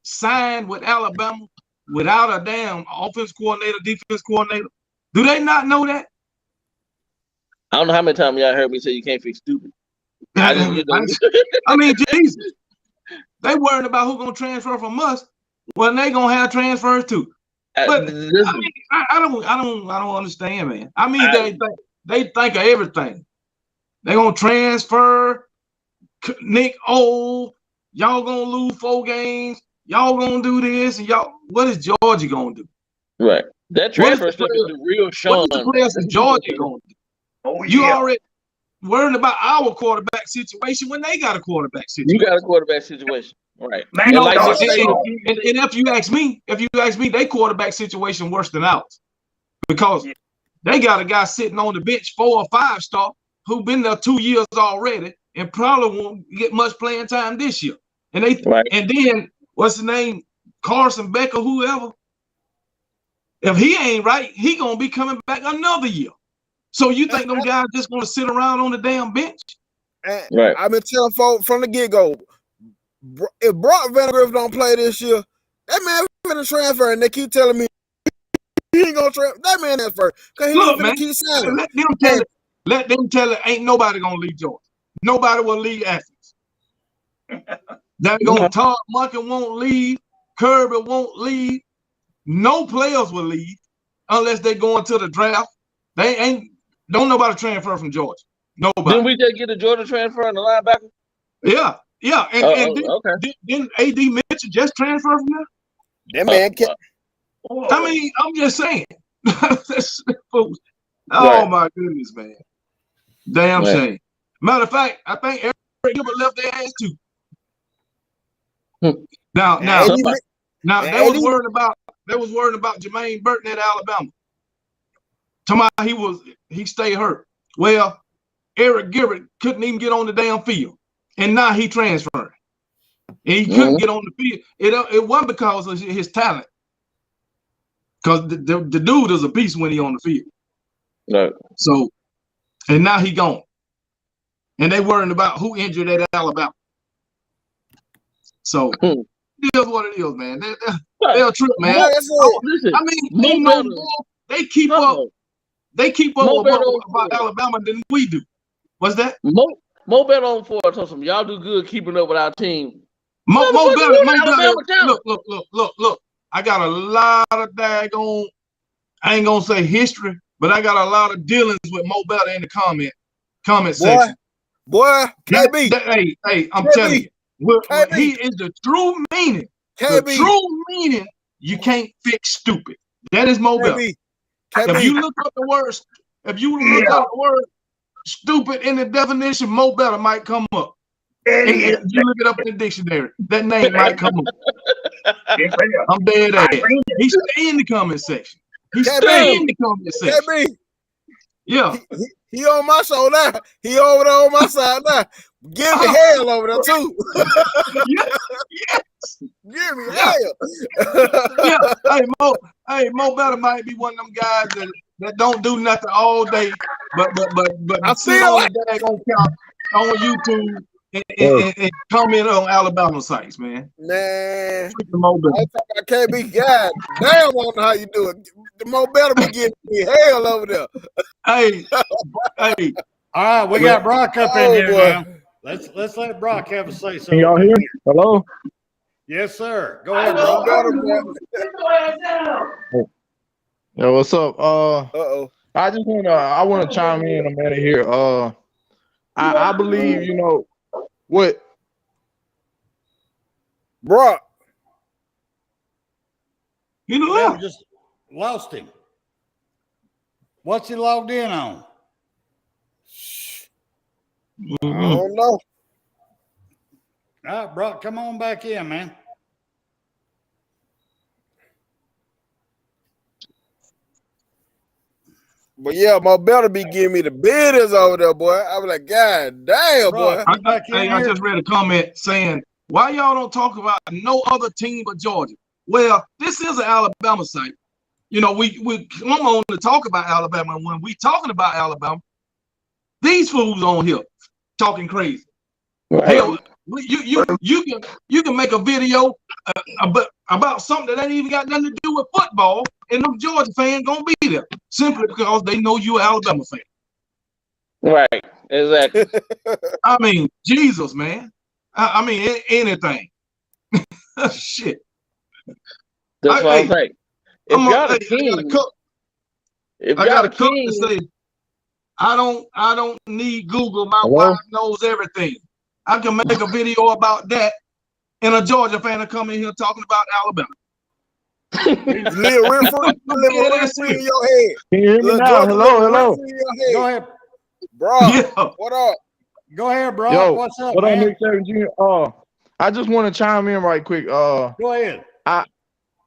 signed with Alabama without a damn offense coordinator, defense coordinator? Do they not know that?
I don't know how many times y'all heard me say you can't fix stupid.
I mean, Jesus, they worried about who's going to transfer from us when they going to have transfers too. But I don't understand, man. I mean, they think of everything. They gonna transfer Nick O. Y'all gonna lose 4 games. Y'all gonna do this, and y'all. What is Georgia gonna do?
Right. That transfer stuff is the real Sean.
What is the players in Georgia gonna do? Oh, you already worrying about our quarterback situation when they got a quarterback situation.
You got a quarterback situation, right?
Man, and if you ask me, they quarterback situation worse than ours because they got a guy sitting on the bench 4 or 5 star who been there 2 years already and probably won't get much playing time this year. And and then what's the name? Carson Beck or whoever. If he ain't right, he gonna be coming back another year. So you think them guys just gonna sit around on the damn bench?
Right. I've been telling folks from the get-go, if Brock Vandagriff don't play this year, that man finna transfer, and they keep telling me he ain't gonna transfer. That man transfer because he ain't finna keep signing.
Let them tell it. Ain't nobody gonna leave Georgia. Nobody will leave Athens. That gonna Todd Monken won't leave. Kirby won't leave. No players will leave unless they go into the draft. Don't nobody transfer from Georgia. Nobody.
Didn't we just get a Georgia transfer on the linebacker?
Yeah. Then AD Mitchell just transferred from there.
That man can't.
I mean, I'm just saying. Oh my goodness, man. Damn shame. Matter of fact, I think Eric Gilbert left their ass too. Now they was worried about Jermaine Burton at Alabama. Tomorrow he stayed hurt. Well, Eric Gilbert couldn't even get on the damn field, and now he transferred. And he couldn't get on the field. It wasn't because of his talent, because the dude is a beast when he on the field.
Right.
So, and now he gone, and they worrying about who injured at Alabama. So it is what it is, man. They're true, man. I mean, they keep up. They keep up with more about Alabama than we do. What's that?
Mo bet on for some. Y'all do good keeping up with our team.
Mo better. Look. I got a lot of daggone. I ain't gonna say history, but I got a lot of dealings with Mo Better in the comment section.
Boy, KB.
Hey, I'm telling you, he is the true meaning. The true meaning. You can't fix stupid. That is Mo Better. If you look up the word stupid in the definition, Mo Better might come up. If you look it up in the dictionary, that name might come up. I'm dead ass. He stay in the comment section. He stay in the comment section. Yeah.
He on my show now. He over there on my side now. Give me hell over there too.
Yes.
Give me hell.
Hey, Mo Better might be one of them guys that don't do nothing all day, but
I
sit on the daggone couch on YouTube and comment on Alabama sites, man.
Man,
Mo Better.
I can't be God damn. I don't know how you do it. The Mo Better be getting me hell over there.
Hey.
All right, we got Brock up in here now. Let's let Brock have a say.
Can y'all hear me? Hello?
Yes, sir. Go ahead, Brock.
Yo, what's up? I want to chime in a minute here. I believe, what
Brock.
We just lost him. What's he logged in on?
I don't know.
All right, Brock, come on back in, man.
But yeah, my better be giving me the bidders over there, boy. I was like, God damn, boy.
I just read a comment saying, why y'all don't talk about no other team but Georgia? Well, this is an Alabama site. You know, we come on to talk about Alabama. And when we talking about Alabama, these fools on here talking crazy. Right. Hell, you can make a video about something that ain't even got nothing to do with football, and them Georgia fans gonna be there simply because they know you're an Alabama fan.
Right, exactly.
I mean, Jesus, man. I mean, anything. Shit.
That's what I'm saying. If y'all a king,
to say, I don't need Google. My wife knows everything. I can make a video about that, and a Georgia fan will come in here talking about Alabama.
Live rent free in your head.
Can you hear me now? Hello.
Go ahead,
bro.
Yeah.
What up?
Go ahead, bro.
Yo,
what's up,
what
man?
Nick Saban Jr.? I just want to chime in right quick.
Go ahead.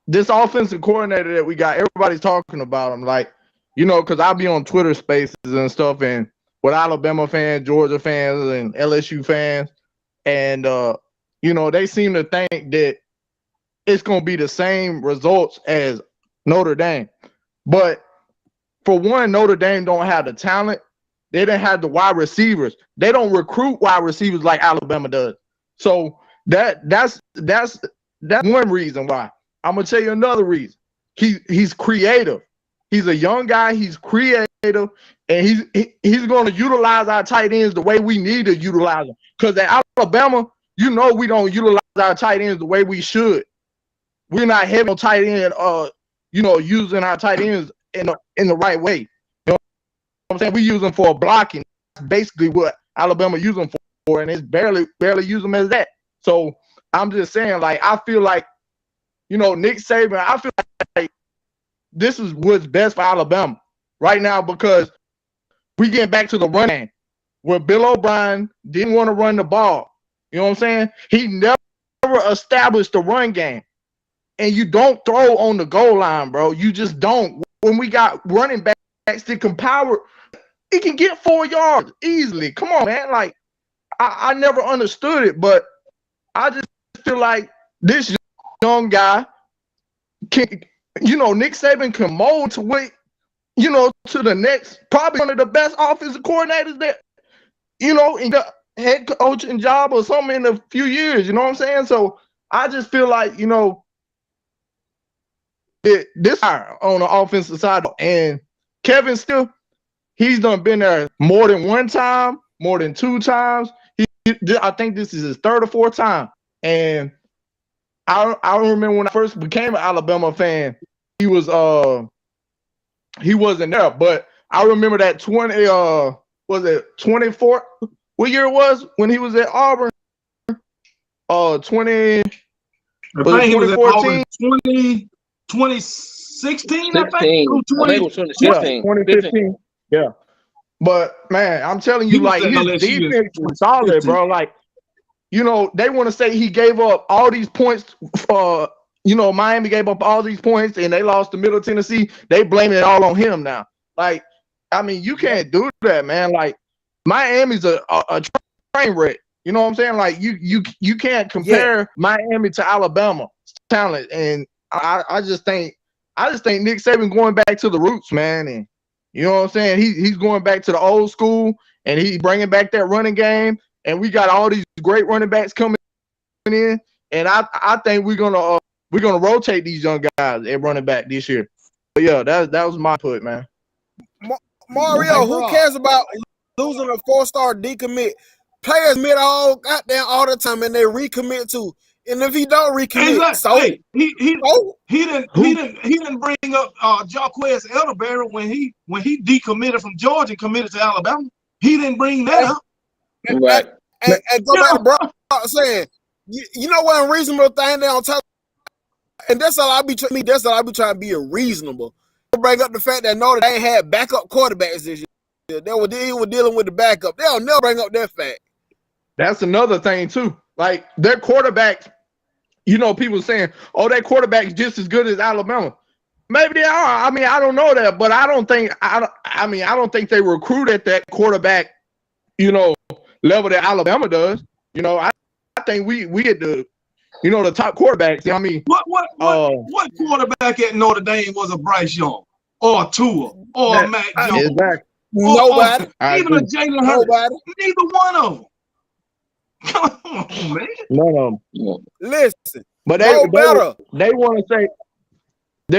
This offensive coordinator that we got, everybody's talking about him, like, you know, because I'll be on Twitter Spaces and stuff, and with Alabama fans, Georgia fans, and LSU fans, and you know, they seem to think that it's gonna be the same results as Notre Dame. But for one, Notre Dame don't have the talent. They didn't have the wide receivers. They don't recruit wide receivers like Alabama does. So that's one reason why. I'm gonna tell you another reason. He's creative. He's a young guy. He's creative, and he's going to utilize our tight ends the way we need to utilize them. Because at Alabama, you know, we don't utilize our tight ends the way we should. We're not heavy on tight end. You know, using our tight ends in the right way. You know what I'm saying? We use them for blocking. That's basically what Alabama use them for, and it's barely use them as that. So I'm just saying, like, I feel like, you know, Nick Saban, I feel like this is what's best for Alabama right now, because we getting back to the run game where Bill O'Brien didn't want to run the ball. You know what I'm saying? He never established the run game. And you don't throw on the goal line, bro. You just don't. When we got running backs that can power, he can get 4 yards easily. Come on, man. Like, I never understood it, but I just feel like this young guy can, you know, Nick Saban can mold to what, you know, to the next, probably one of the best offensive coordinators that, you know, in the head coaching job or something in a few years. You know what I'm saying? So I just feel like, you know, this on the offensive side, and Kevin still, he's done been there more than one time, more than 2 times. I think this is his 3rd or 4th time. And I remember when I first became an Alabama fan, he wasn't there. But I remember that 24? What year it was when he was at Auburn? 2016,
I think it was 2016.
2015. Yeah. But man, I'm telling you, like, his defense was solid, bro. Like, you know, they want to say he gave up all these points. You know, Miami gave up all these points and they lost to Middle Tennessee. They blame it all on him now. Like, I mean, you can't do that, man. Like, Miami's a train wreck. You know what I'm saying? Like, you can't compare Miami to Alabama talent. And I just think Nick Saban going back to the roots, man. And you know what I'm saying? He's going back to the old school, and he's bringing back that running game. And we got all these great running backs coming in, and I think we're gonna rotate these young guys at running back this year. But yeah, that was my put, man.
Mario, who cares about losing a 4-star decommit? Players mid all the time, and they recommit to. And if he don't recommit,
exactly. He didn't bring up Jarquez Elderberry when he decommitted from Georgia and committed to Alabama. He didn't bring that up.
Right.
And go back to Brock saying, you know what unreasonable thing they don't tell, and that's all I be trying to be reasonable. bring up the fact that Notre Dame had backup quarterbacks this year. He was dealing with the backup. They'll never bring up that fact.
That's another thing too. Like their quarterbacks, you know, people saying, "Oh, their quarterback's just as good as Alabama." Maybe they are. I mean, I don't know that, but I don't think they recruit at that quarterback, you know, level that Alabama does. You know, I think we at the, you know, the top quarterbacks. I mean,
what quarterback at Notre Dame was a Bryce Young or a Tua or a Mac Jones?
Exactly.
Nobody.
Even a Jalen Hurts. Nobody. Neither one of them. Come on, man.
None of them.
Listen,
but they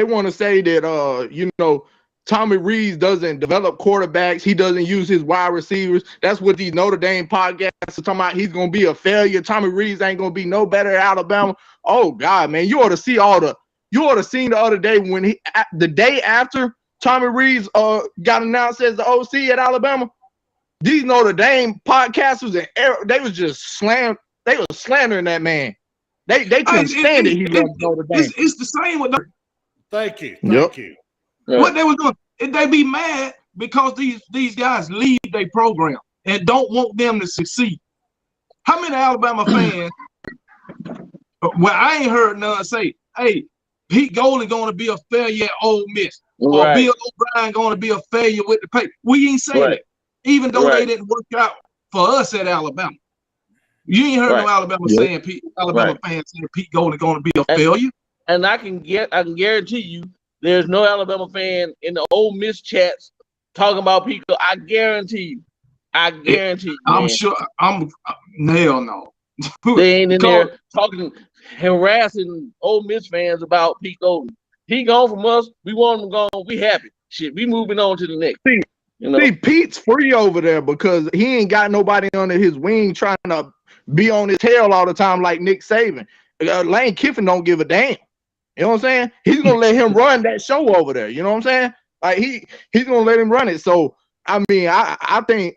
want to say that you know, Tommy Rees doesn't develop quarterbacks. He doesn't use his wide receivers. That's what these Notre Dame podcasts are talking about. He's gonna be a failure. Tommy Rees ain't gonna be no better at Alabama. Oh God, man, you ought to see seen the other day when the day after Tommy Rees got announced as the OC at Alabama. These Notre Dame podcasters and they was just slandering that man. They couldn't stand it. He left Notre Dame.
It's the same with them.
Thank you.
What they was doing, they be mad because these guys leave their program and don't want them to succeed. How many Alabama fans? Well, I ain't heard none say, "Hey, Pete Golding going to be a failure at Ole Miss," or Bill O'Brien going to be a failure with the paper. We ain't saying that, even though they didn't work out for us at Alabama. You ain't heard no Alabama saying Alabama fans saying Pete Golding going to be a failure.
And I can guarantee you, there's no Alabama fan in the Ole Miss chats talking about Pete. I guarantee you.
I'm sure. Hell no.
They ain't in there talking, harassing Ole Miss fans about Pete Golding. He gone from us. We want him gone. We happy. Shit, we moving on to the next.
See, Pete's free over there because he ain't got nobody under his wing trying to be on his tail all the time like Nick Saban. Lane Kiffin don't give a damn. You know what I'm saying? He's gonna let him run that show over there. You know what I'm saying? Like he's gonna let him run it. So I mean, I think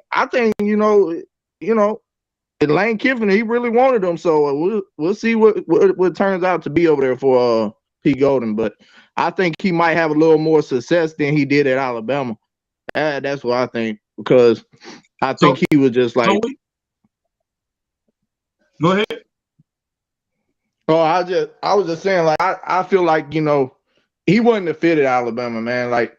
you know, Lane Kiffin, he really wanted him. So we'll see what turns out to be over there for Pete Golding. But I think he might have a little more success than he did at Alabama. That's what I think, because I think he was just like.
Go ahead.
Oh, I was just saying, like, I feel like, you know, he wasn't a fit at Alabama, man. Like,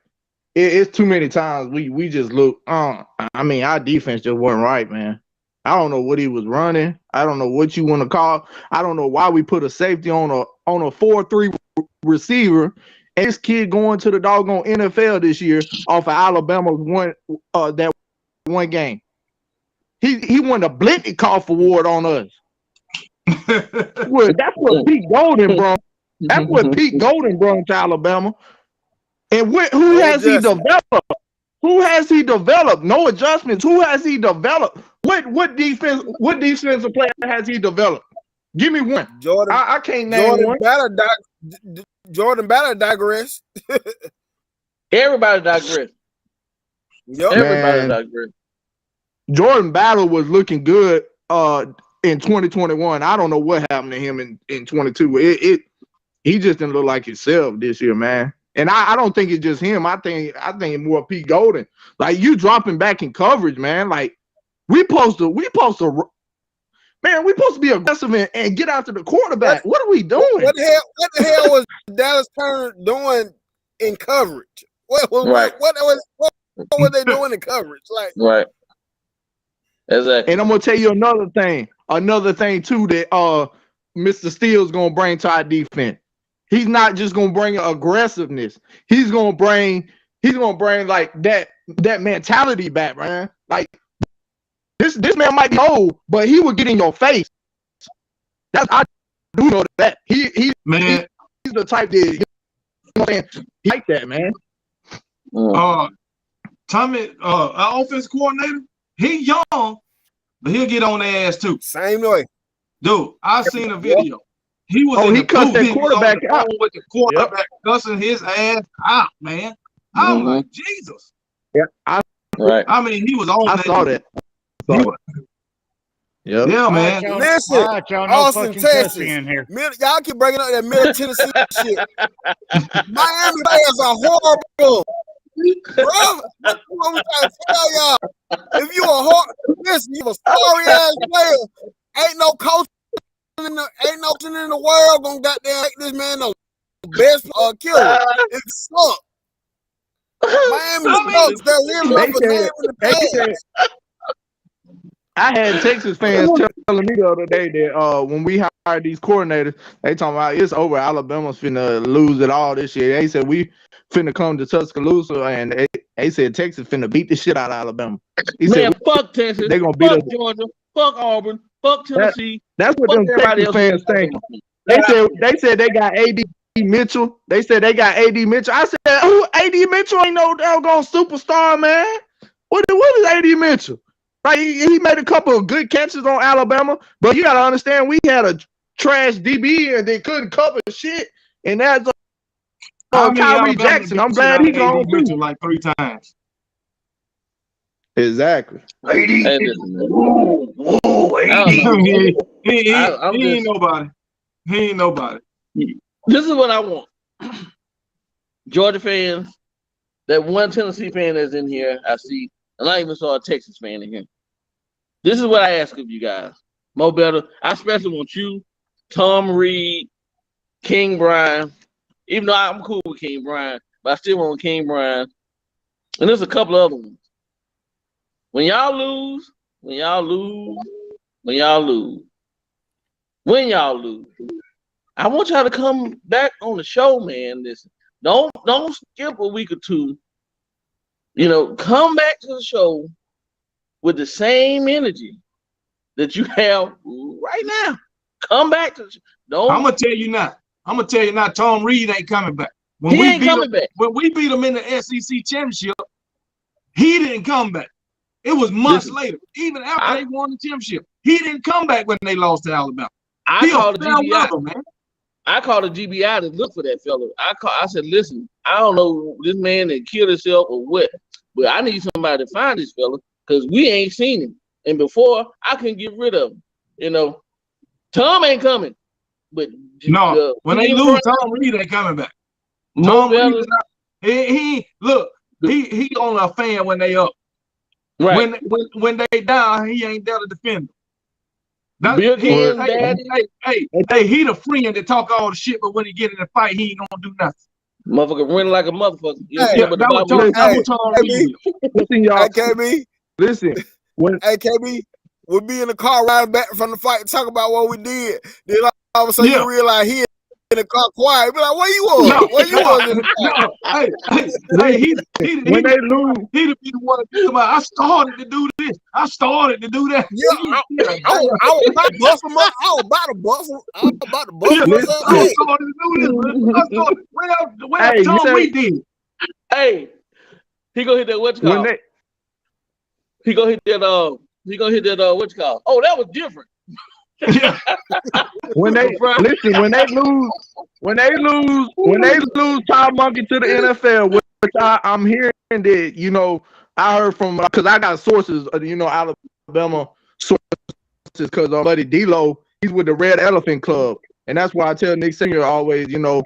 it's too many times we just look. I mean, our defense just wasn't right, man. I don't know what he was running. I don't know what you want to call. I don't know why we put a safety on a 4-3 receiver. And this kid going to the doggone NFL this year off of Alabama's that one game. He won the Blitnikoff Award on us. That's what Pete Golding brought. That's what Pete Golding brought to Alabama. And who has he developed? Who has he developed? No adjustments. Who has he developed? What defensive player has he developed? Give me one.
Jordan.
I can't name one.
Jordan Battle digress.
Everybody digress.
Yep.
Everybody digress. Jordan Battle was looking good in 2021. I don't know what happened to him in 22. He just didn't look like himself this year, man. And I don't think it's just him. I think more Pete Golding. Like, you dropping back in coverage, man. Like, we supposed to be aggressive and get after the quarterback. What are we doing?
What the hell was Dallas Turner doing in coverage? What were they doing in coverage? Like,
right. Exactly.
And I'm gonna tell you another thing too that Mr. Steele's gonna bring to our defense. He's not just gonna bring aggressiveness. He's gonna bring like that mentality back, man. Like, this man might be old, but he will get in your face. I do know that. He's the type that, you know what I'm saying, he like that, man.
Tommy, our offense coordinator, he young, but he'll get on their ass too.
Same way.
Dude, I've seen a video. He was in the
cussed that quarterback out
with the quarterback cussing his ass out, man. I'm like, Jesus.
Yeah,
I mean, he was on.
I saw that. Yep.
Yeah, man.
Listen,
all right, y'all, no
Austin,
fucking
Texas.
cussing in here.
Y'all keep bringing up that Middle Tennessee shit. Miami players are horrible. Bro, that's what we trying to tell y'all. If you listen, you a sorry ass player. Ain't no coach in the world gonna goddamn make this man the best killer. It sucks. Miami sucks. They're living off a name in the past.
I had Texas fans telling me the other day that when we hired these coordinators, they talking about it's over. Alabama's finna lose it all this year. They said we finna come to Tuscaloosa, and they said Texas finna beat the shit out of Alabama. He
Man,
said
fuck Texas.
they gonna beat
Fuck
us.
Georgia. Fuck Auburn. Fuck Tennessee.
That's what
fuck
them
everybody
Texas
else.
fans think. They said they got AD Mitchell. They said they got AD Mitchell. I said, who AD Mitchell ain't no doggone superstar, man. What is AD Mitchell? Like he made a couple of good catches on Alabama, but you gotta understand we had a trash DB and they couldn't cover shit. And that's Tyree Jackson. I'm glad he gone too.
Like 3 times.
Exactly.
Lady.
Hey,
He ain't nobody. He ain't nobody.
This is what I want. Georgia fans, that one Tennessee fan that's in here, I see, and I even saw a Texas fan in here. This is what I ask of you guys. Mo Better, I especially want you, Tom Reed, King Brian, even though I'm cool with King Brian, but I still want King Brian. And there's a couple other ones. When y'all lose, I want y'all to come back on the show, man. Listen, don't skip a week or two. You know, come back to the show with the same energy that you have right now. Come back to the show.
I'm gonna tell you now. Tom Reed ain't coming back. When we beat him in the SEC championship, he didn't come back. It was months later. Even after they won the championship, he didn't come back when they lost to Alabama.
I called the GBI, man. I called the GBI to look for that fella. I said, listen, I don't know this man that killed himself or what, but I need somebody to find this fella because we ain't seen him. And before I can get rid of him, you know, Tom ain't coming. But
no, when they lose, Tom Reed ain't coming back. Tom Reed, he on a fan when they up.
Right.
When they down, he ain't there to defend them. He the friend that talk all the shit, but when he get in the fight, he ain't gonna do nothing.
Motherfucker running like a motherfucker.
Listen,
KB, we'll be in the car riding back from the fight and talk about what we did. Then all of a sudden you realize he in the car quiet. Be like, where you was? Where you was in the car?
When they lose,
he be the one to think about. I started to do this. I started to do that.
Yeah, I was about to bust him up. I was about to bust him up.
I started to do this. Where Tom Reed did?
Hey, he gonna hit that what's called? He gonna hit that what's called? Oh, that was different.
Yeah. when they lose Todd Monkey to the NFL, which I'm hearing that, you know, I heard from, because I got sources, you know, Alabama sources, because our buddy D-Lo, he's with the Red Elephant Club, and that's why I tell Nick Singer always, you know,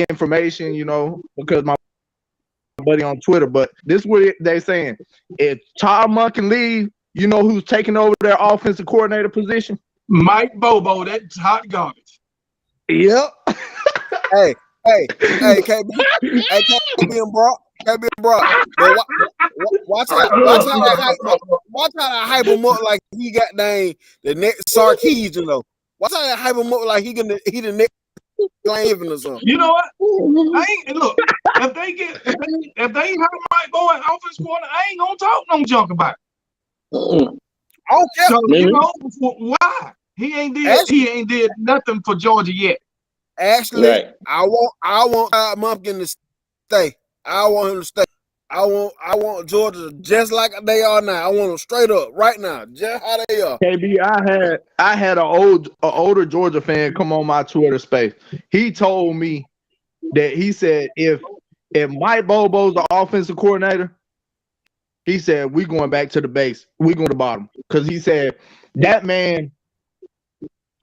information, you know, because my buddy on Twitter. But this is what they saying: if Todd Monkey leave, you know who's taking over their offensive coordinator position?
Mike Bobo, that's hot garbage.
Yep.
Hey, KB and Brock. Watch how I hype him up like he got the next Sarkeesian, you know. Watch how I hype him up like he the next Glavin or something.
You know what? Look, if they have Mike Bobo at offense coordinator, I ain't gonna talk no junk about it.
Okay.
So, you know, why? He ain't did nothing for Georgia yet.
Actually, right. I want Todd Monken to stay. I want him to stay. I want Georgia just like they are now. I want them straight up right now, just how they are.
KB, I had an older Georgia fan come on my Twitter space. He told me that he said if Mike Bobo's the offensive coordinator, he said we going back to the base. We going to bottom, because he said that man,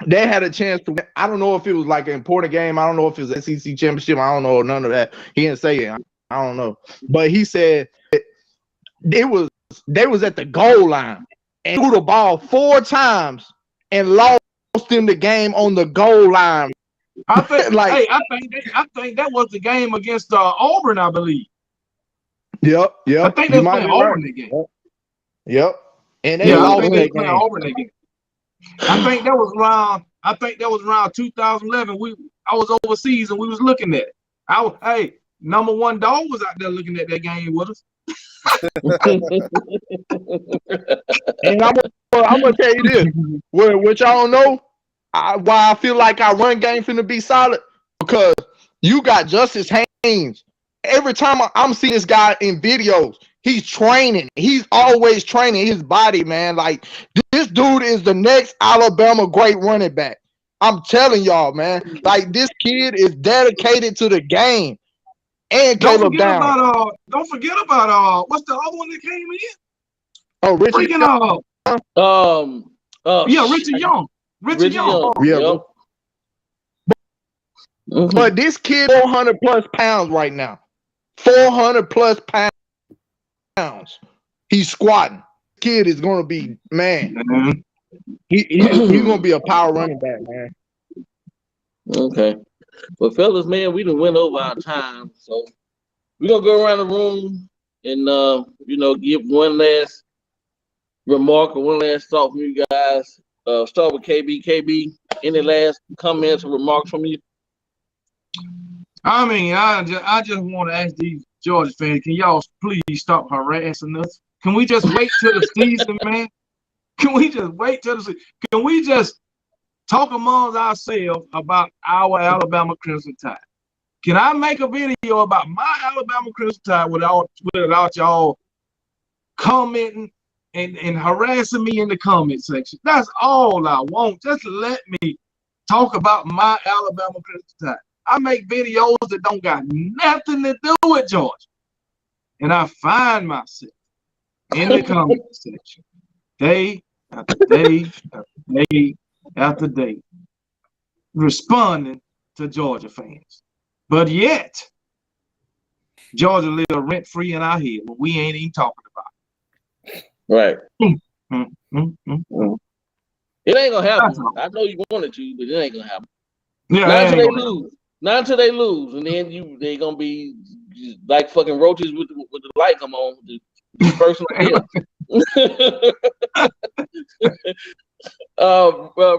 they had a chance to. I don't know if it was like an important game. I don't know if it was SEC championship. I don't know none of that. He didn't say it. I don't know, but he said they was at the goal line and threw the ball 4 times and lost them the game on the goal line.
I think, I think that was the game against Auburn, I believe.
Yep.
I think they were playing Auburn that game.
Yep. And they lost that game.
Auburn that game. I think that was around. I think that was around 2011. I was overseas and we was looking at it. Hey, number 1 dog was out there looking at that game with us.
And I'm gonna tell you this, which I don't know why I feel like our run game finna be solid, because you got Justice Haynes. Every time I'm seeing this guy in videos, he's training. He's always training his body, man. Like, this dude is the next Alabama great running back. I'm telling y'all, man. Like, this kid is dedicated to the game. And Caleb Down.
Don't forget about what's the other one that came in?
Oh, Richard Young.
Richard Young. Richard Young.
Yeah. But this kid 400 plus pounds right now. 400 plus pounds. He's squatting. Kid is gonna be, man. He's gonna be a power running back, man.
Okay. Well, fellas, man, we done went over our time, so we're gonna go around the room and give one last remark or one last thought from you guys. Start with KB. KB, any last comments or remarks from you?
I mean, I just want to ask these Georgia fans, can y'all please stop harassing us? Can we just wait till the season, man? Can we just wait till the season? Can we just talk amongst ourselves about our Alabama Crimson Tide? Can I make a video about my Alabama Crimson Tide without y'all commenting and harassing me in the comment section? That's all I want. Just let me talk about my Alabama Crimson Tide. I make videos that don't got nothing to do with Georgia. And I find myself in the comment section day after day after day after day responding to Georgia fans. But yet, Georgia live rent-free in our head when we ain't even talking about it.
Right. It ain't gonna happen. I know you wanted to, but it ain't gonna happen.
Yeah,
not until they lose. Not until they lose, and then they gonna be like fucking roaches with the light come on. The personal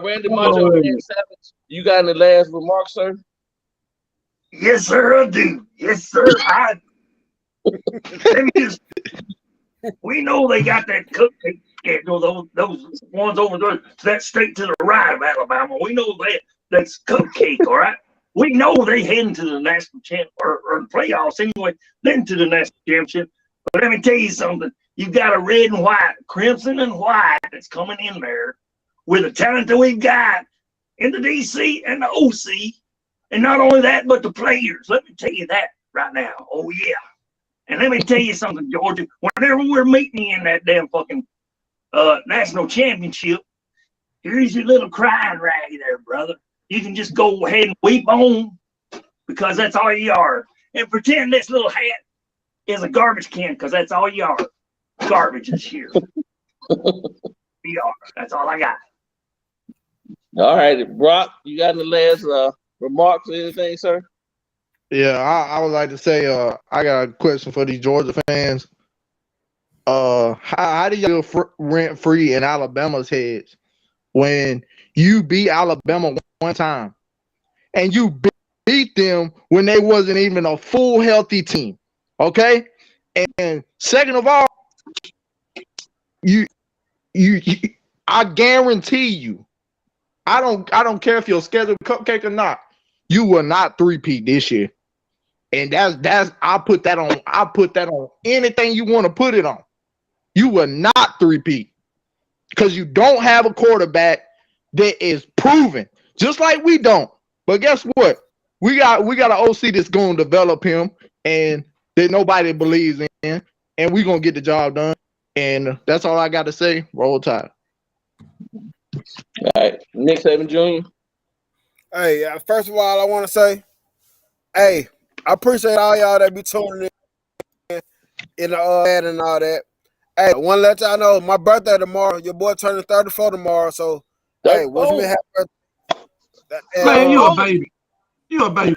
Randy Macho and Savage, you got any last remarks, sir?
Yes, sir, I do. Yes, sir, I let me just, we know they got that cupcake schedule, those ones over there, that straight to the right of Alabama. We know that's cupcake, all right? We know they heading to the national champ or playoffs anyway, then to the national championship. But let me tell you something. You've got a red and white, crimson and white that's coming in there with the talent that we've got in the DC and the OC. And not only that, but the players. Let me tell you that right now. Oh, yeah. And let me tell you something, Georgia. Whenever we're meeting in that damn fucking national championship, here's your little crying raggy there, brother. You can just go ahead and weep on because that's all you are. And pretend this little hat is a garbage can because that's all you are. Garbage is here. We are. That's all I got.
All right, Brock, you got any last remarks or anything, sir?
Yeah, I would like to say I got a question for these Georgia fans. How do you feel rent free in Alabama's heads when you beat Alabama one time and you beat them when they wasn't even a full healthy team? Okay, and second of all, you I guarantee you, I don't care if you're scheduled cupcake or not, you will not three-peat this year. And that's I put that on anything you want to put it on. You will not three-peat because you don't have a quarterback that is proven, just like we don't. But guess what? We got an OC that's going to develop him and that nobody believes in, and we're going to get the job done. And that's all I got to say. Roll Tide.
All right, Nick Saban Jr.
Hey, first of all, I want to say, hey, I appreciate all y'all that be tuning in the ad and all that. Hey, I want to let y'all know my birthday tomorrow. Your boy turning 34 tomorrow, so hey, wish me a happy birthday.
Man, you a baby. You a baby.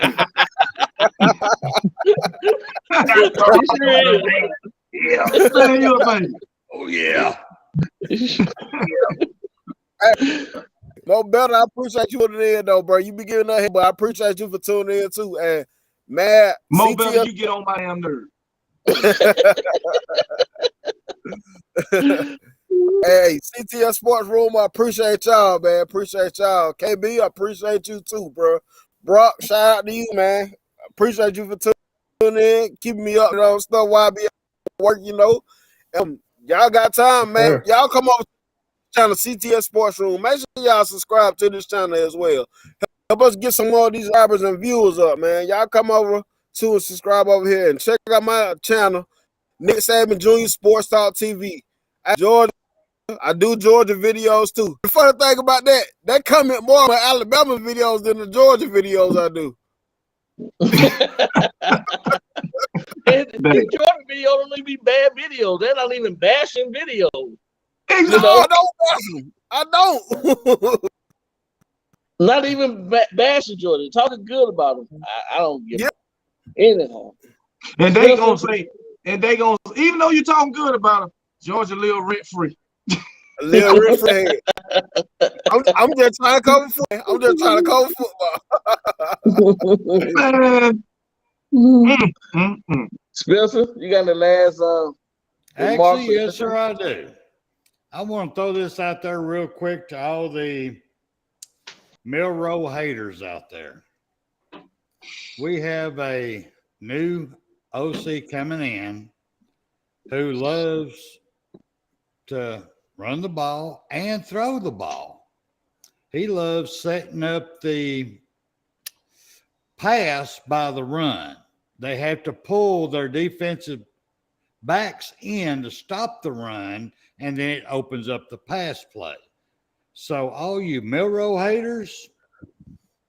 Yeah.
Man, you a baby.
Oh yeah.
Hey, no better. I appreciate you tuning in though, bro. You be giving up here, but I appreciate you for tuning in too. And man,
More
CTS
better you get on my damn nerve.
Hey, CTS Sports Room, I appreciate y'all, man. Appreciate y'all. KB, I appreciate you too, bro. Brock, shout out to you, man. I appreciate you for tuning in, keeping me up on stuff while I be at work, you know. Y'all got time, man.
Sure.
Y'all come over to the channel CTS Sports Room. Make sure y'all subscribe to this channel as well. Help us get some more of these subscribers and viewers up, man. Y'all come over to and subscribe over here and check out my channel, Nick Saban Jr. Sports Talk TV. Georgia. I do Georgia videos too. The funny thing about that comment more on Alabama videos than the Georgia videos I do.
The Georgia video don't even be bad videos. They're not even bashing videos.
Exactly. You know? I don't bash them. I don't.
Not even bashing Georgia. Talking good about them. I don't get it. Anyhow.
And they gonna say, even though you're talking good about them, Georgia live rent free.
Little rent free. I'm just trying to cover football. I'm just trying to cover
football. Spencer, you got the last
Actually, yes, sir, I do. I want to throw this out there real quick to all the Milroe haters out there. We have a new OC coming in who loves to run the ball and throw the ball. He loves setting up the pass by the run. They have to pull their defensive backs in to stop the run, and then it opens up the pass play. So all you Milroe haters,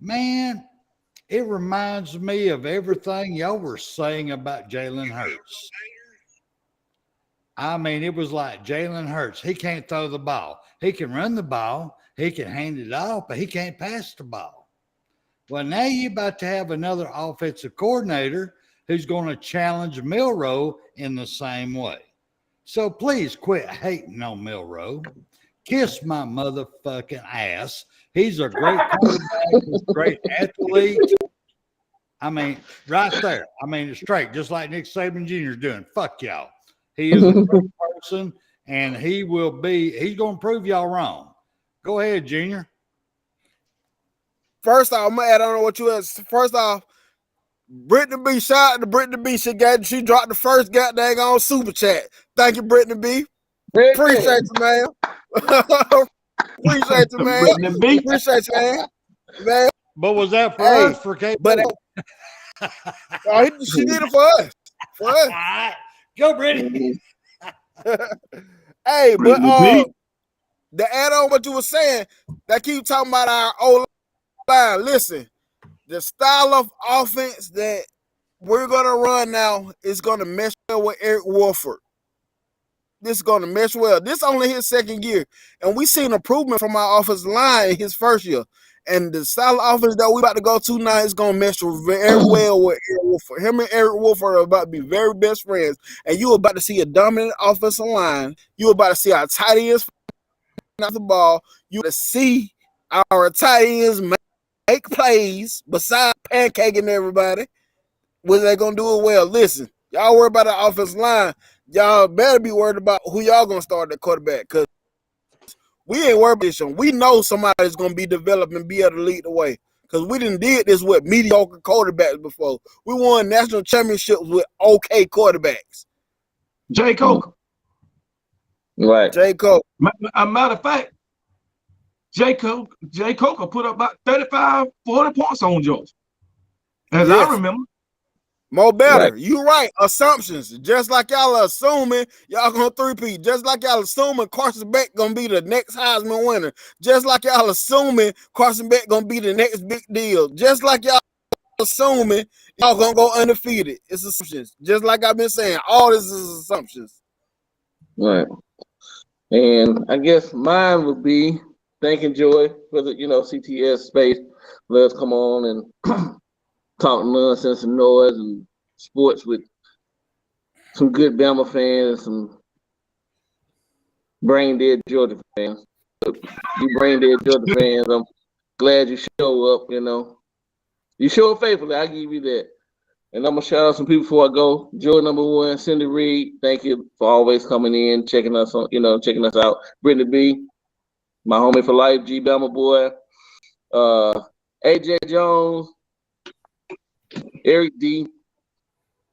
man, it reminds me of everything y'all were saying about Jalen Hurts. I mean, it was like Jalen Hurts. He can't throw the ball. He can run the ball. He can hand it off, but he can't pass the ball. Well, now you're about to have another offensive coordinator who's going to challenge Milroe in the same way. So please quit hating on Milroe. Kiss my motherfucking ass. He's a great quarterback. He's a great athlete. I mean, right there. I mean, it's straight, just like Nick Saban Jr. is doing. Fuck y'all. He is a great person, and he's going to prove y'all wrong. Go ahead, Junior.
First off, I'm going to add on what you asked. First off, Brittany B, shout out to Brittany B. She dropped the first goddamn on super chat. Thank you, Brittany B. Appreciate you, man. Appreciate you, man. Appreciate you, man.
But was that for us, for KP?
But she did it for us. For us.
Go, Brittany.
Hey, but the add on what you were saying, that keep talking about our O-line. Listen, the style of offense that we're gonna run now is gonna mesh well with Eric Wolford. This is gonna mesh well. This is only his second year, and we seen improvement from our offensive line in his first year. And the style of offense that we about to go to now is gonna mesh very well with Eric Wolford. Him and Eric Wolford are about to be very best friends, and you are about to see a dominant offensive line. You are about to see our tight ends off the ball. You to see our tight ends make plays besides pancaking everybody. Was they gonna do it well? Listen, y'all worry about the offensive line. Y'all better be worried about who y'all gonna start at quarterback, because we ain't worried about this. We know somebody's gonna be developed and be able to lead the way. Because we done did this with mediocre quarterbacks before. We won national championships with okay quarterbacks.
Jay Coker.
Right.
Jay Coker.
A matter of fact, Jay Coker put up about 35, 40 points on Georgia. As I remember.
More better.
Right.
You right. Assumptions. Just like y'all are assuming y'all gonna 3-peat. Just like y'all assuming Carson Beck gonna be the next Heisman winner. Just like y'all assuming Carson Beck gonna be the next big deal. Just like y'all assuming y'all gonna go undefeated. It's assumptions. Just like I've been saying, all this is assumptions.
Right. And I guess mine would be thanking Joy for the CTS space. Let us come on and talk nonsense and noise and sports with some good Bama fans, some brain dead Georgia fans. You brain dead Georgia fans, I'm glad you show up. You show up faithfully. I give you that. And I'm gonna shout out some people before I go. Joy number 1, Cindy Reed. Thank you for always coming in, checking us on, checking us out. Brittany B, my homie for life, G Bama boy. AJ Jones, Eric D.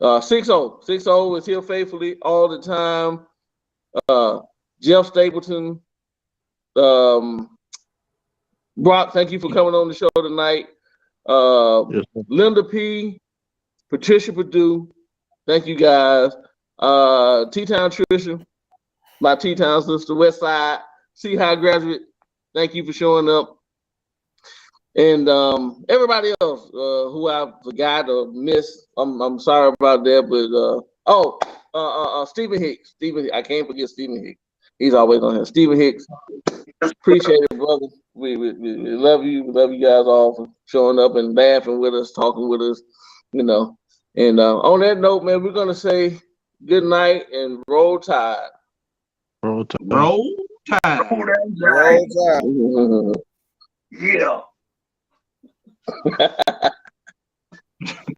6-0 is here faithfully all the time. Jeff Stapleton, Brock, thank you for coming on the show tonight.
Yes,
Linda P, Patricia Perdue, thank you guys. T-Town Tricia, my T-Town sister, West Side, See High Graduate, thank you for showing up. And everybody else who I forgot or missed, I'm sorry about that. But Stephen Hicks. I can't forget Stephen Hicks. He's always on here. Stephen Hicks, appreciate it, brother. We love you. We love you guys all for showing up and laughing with us, talking with us, And on that note, man, we're gonna say good night and roll tide.
Roll Tide.
Roll Tide.
Roll Tide.
Yeah.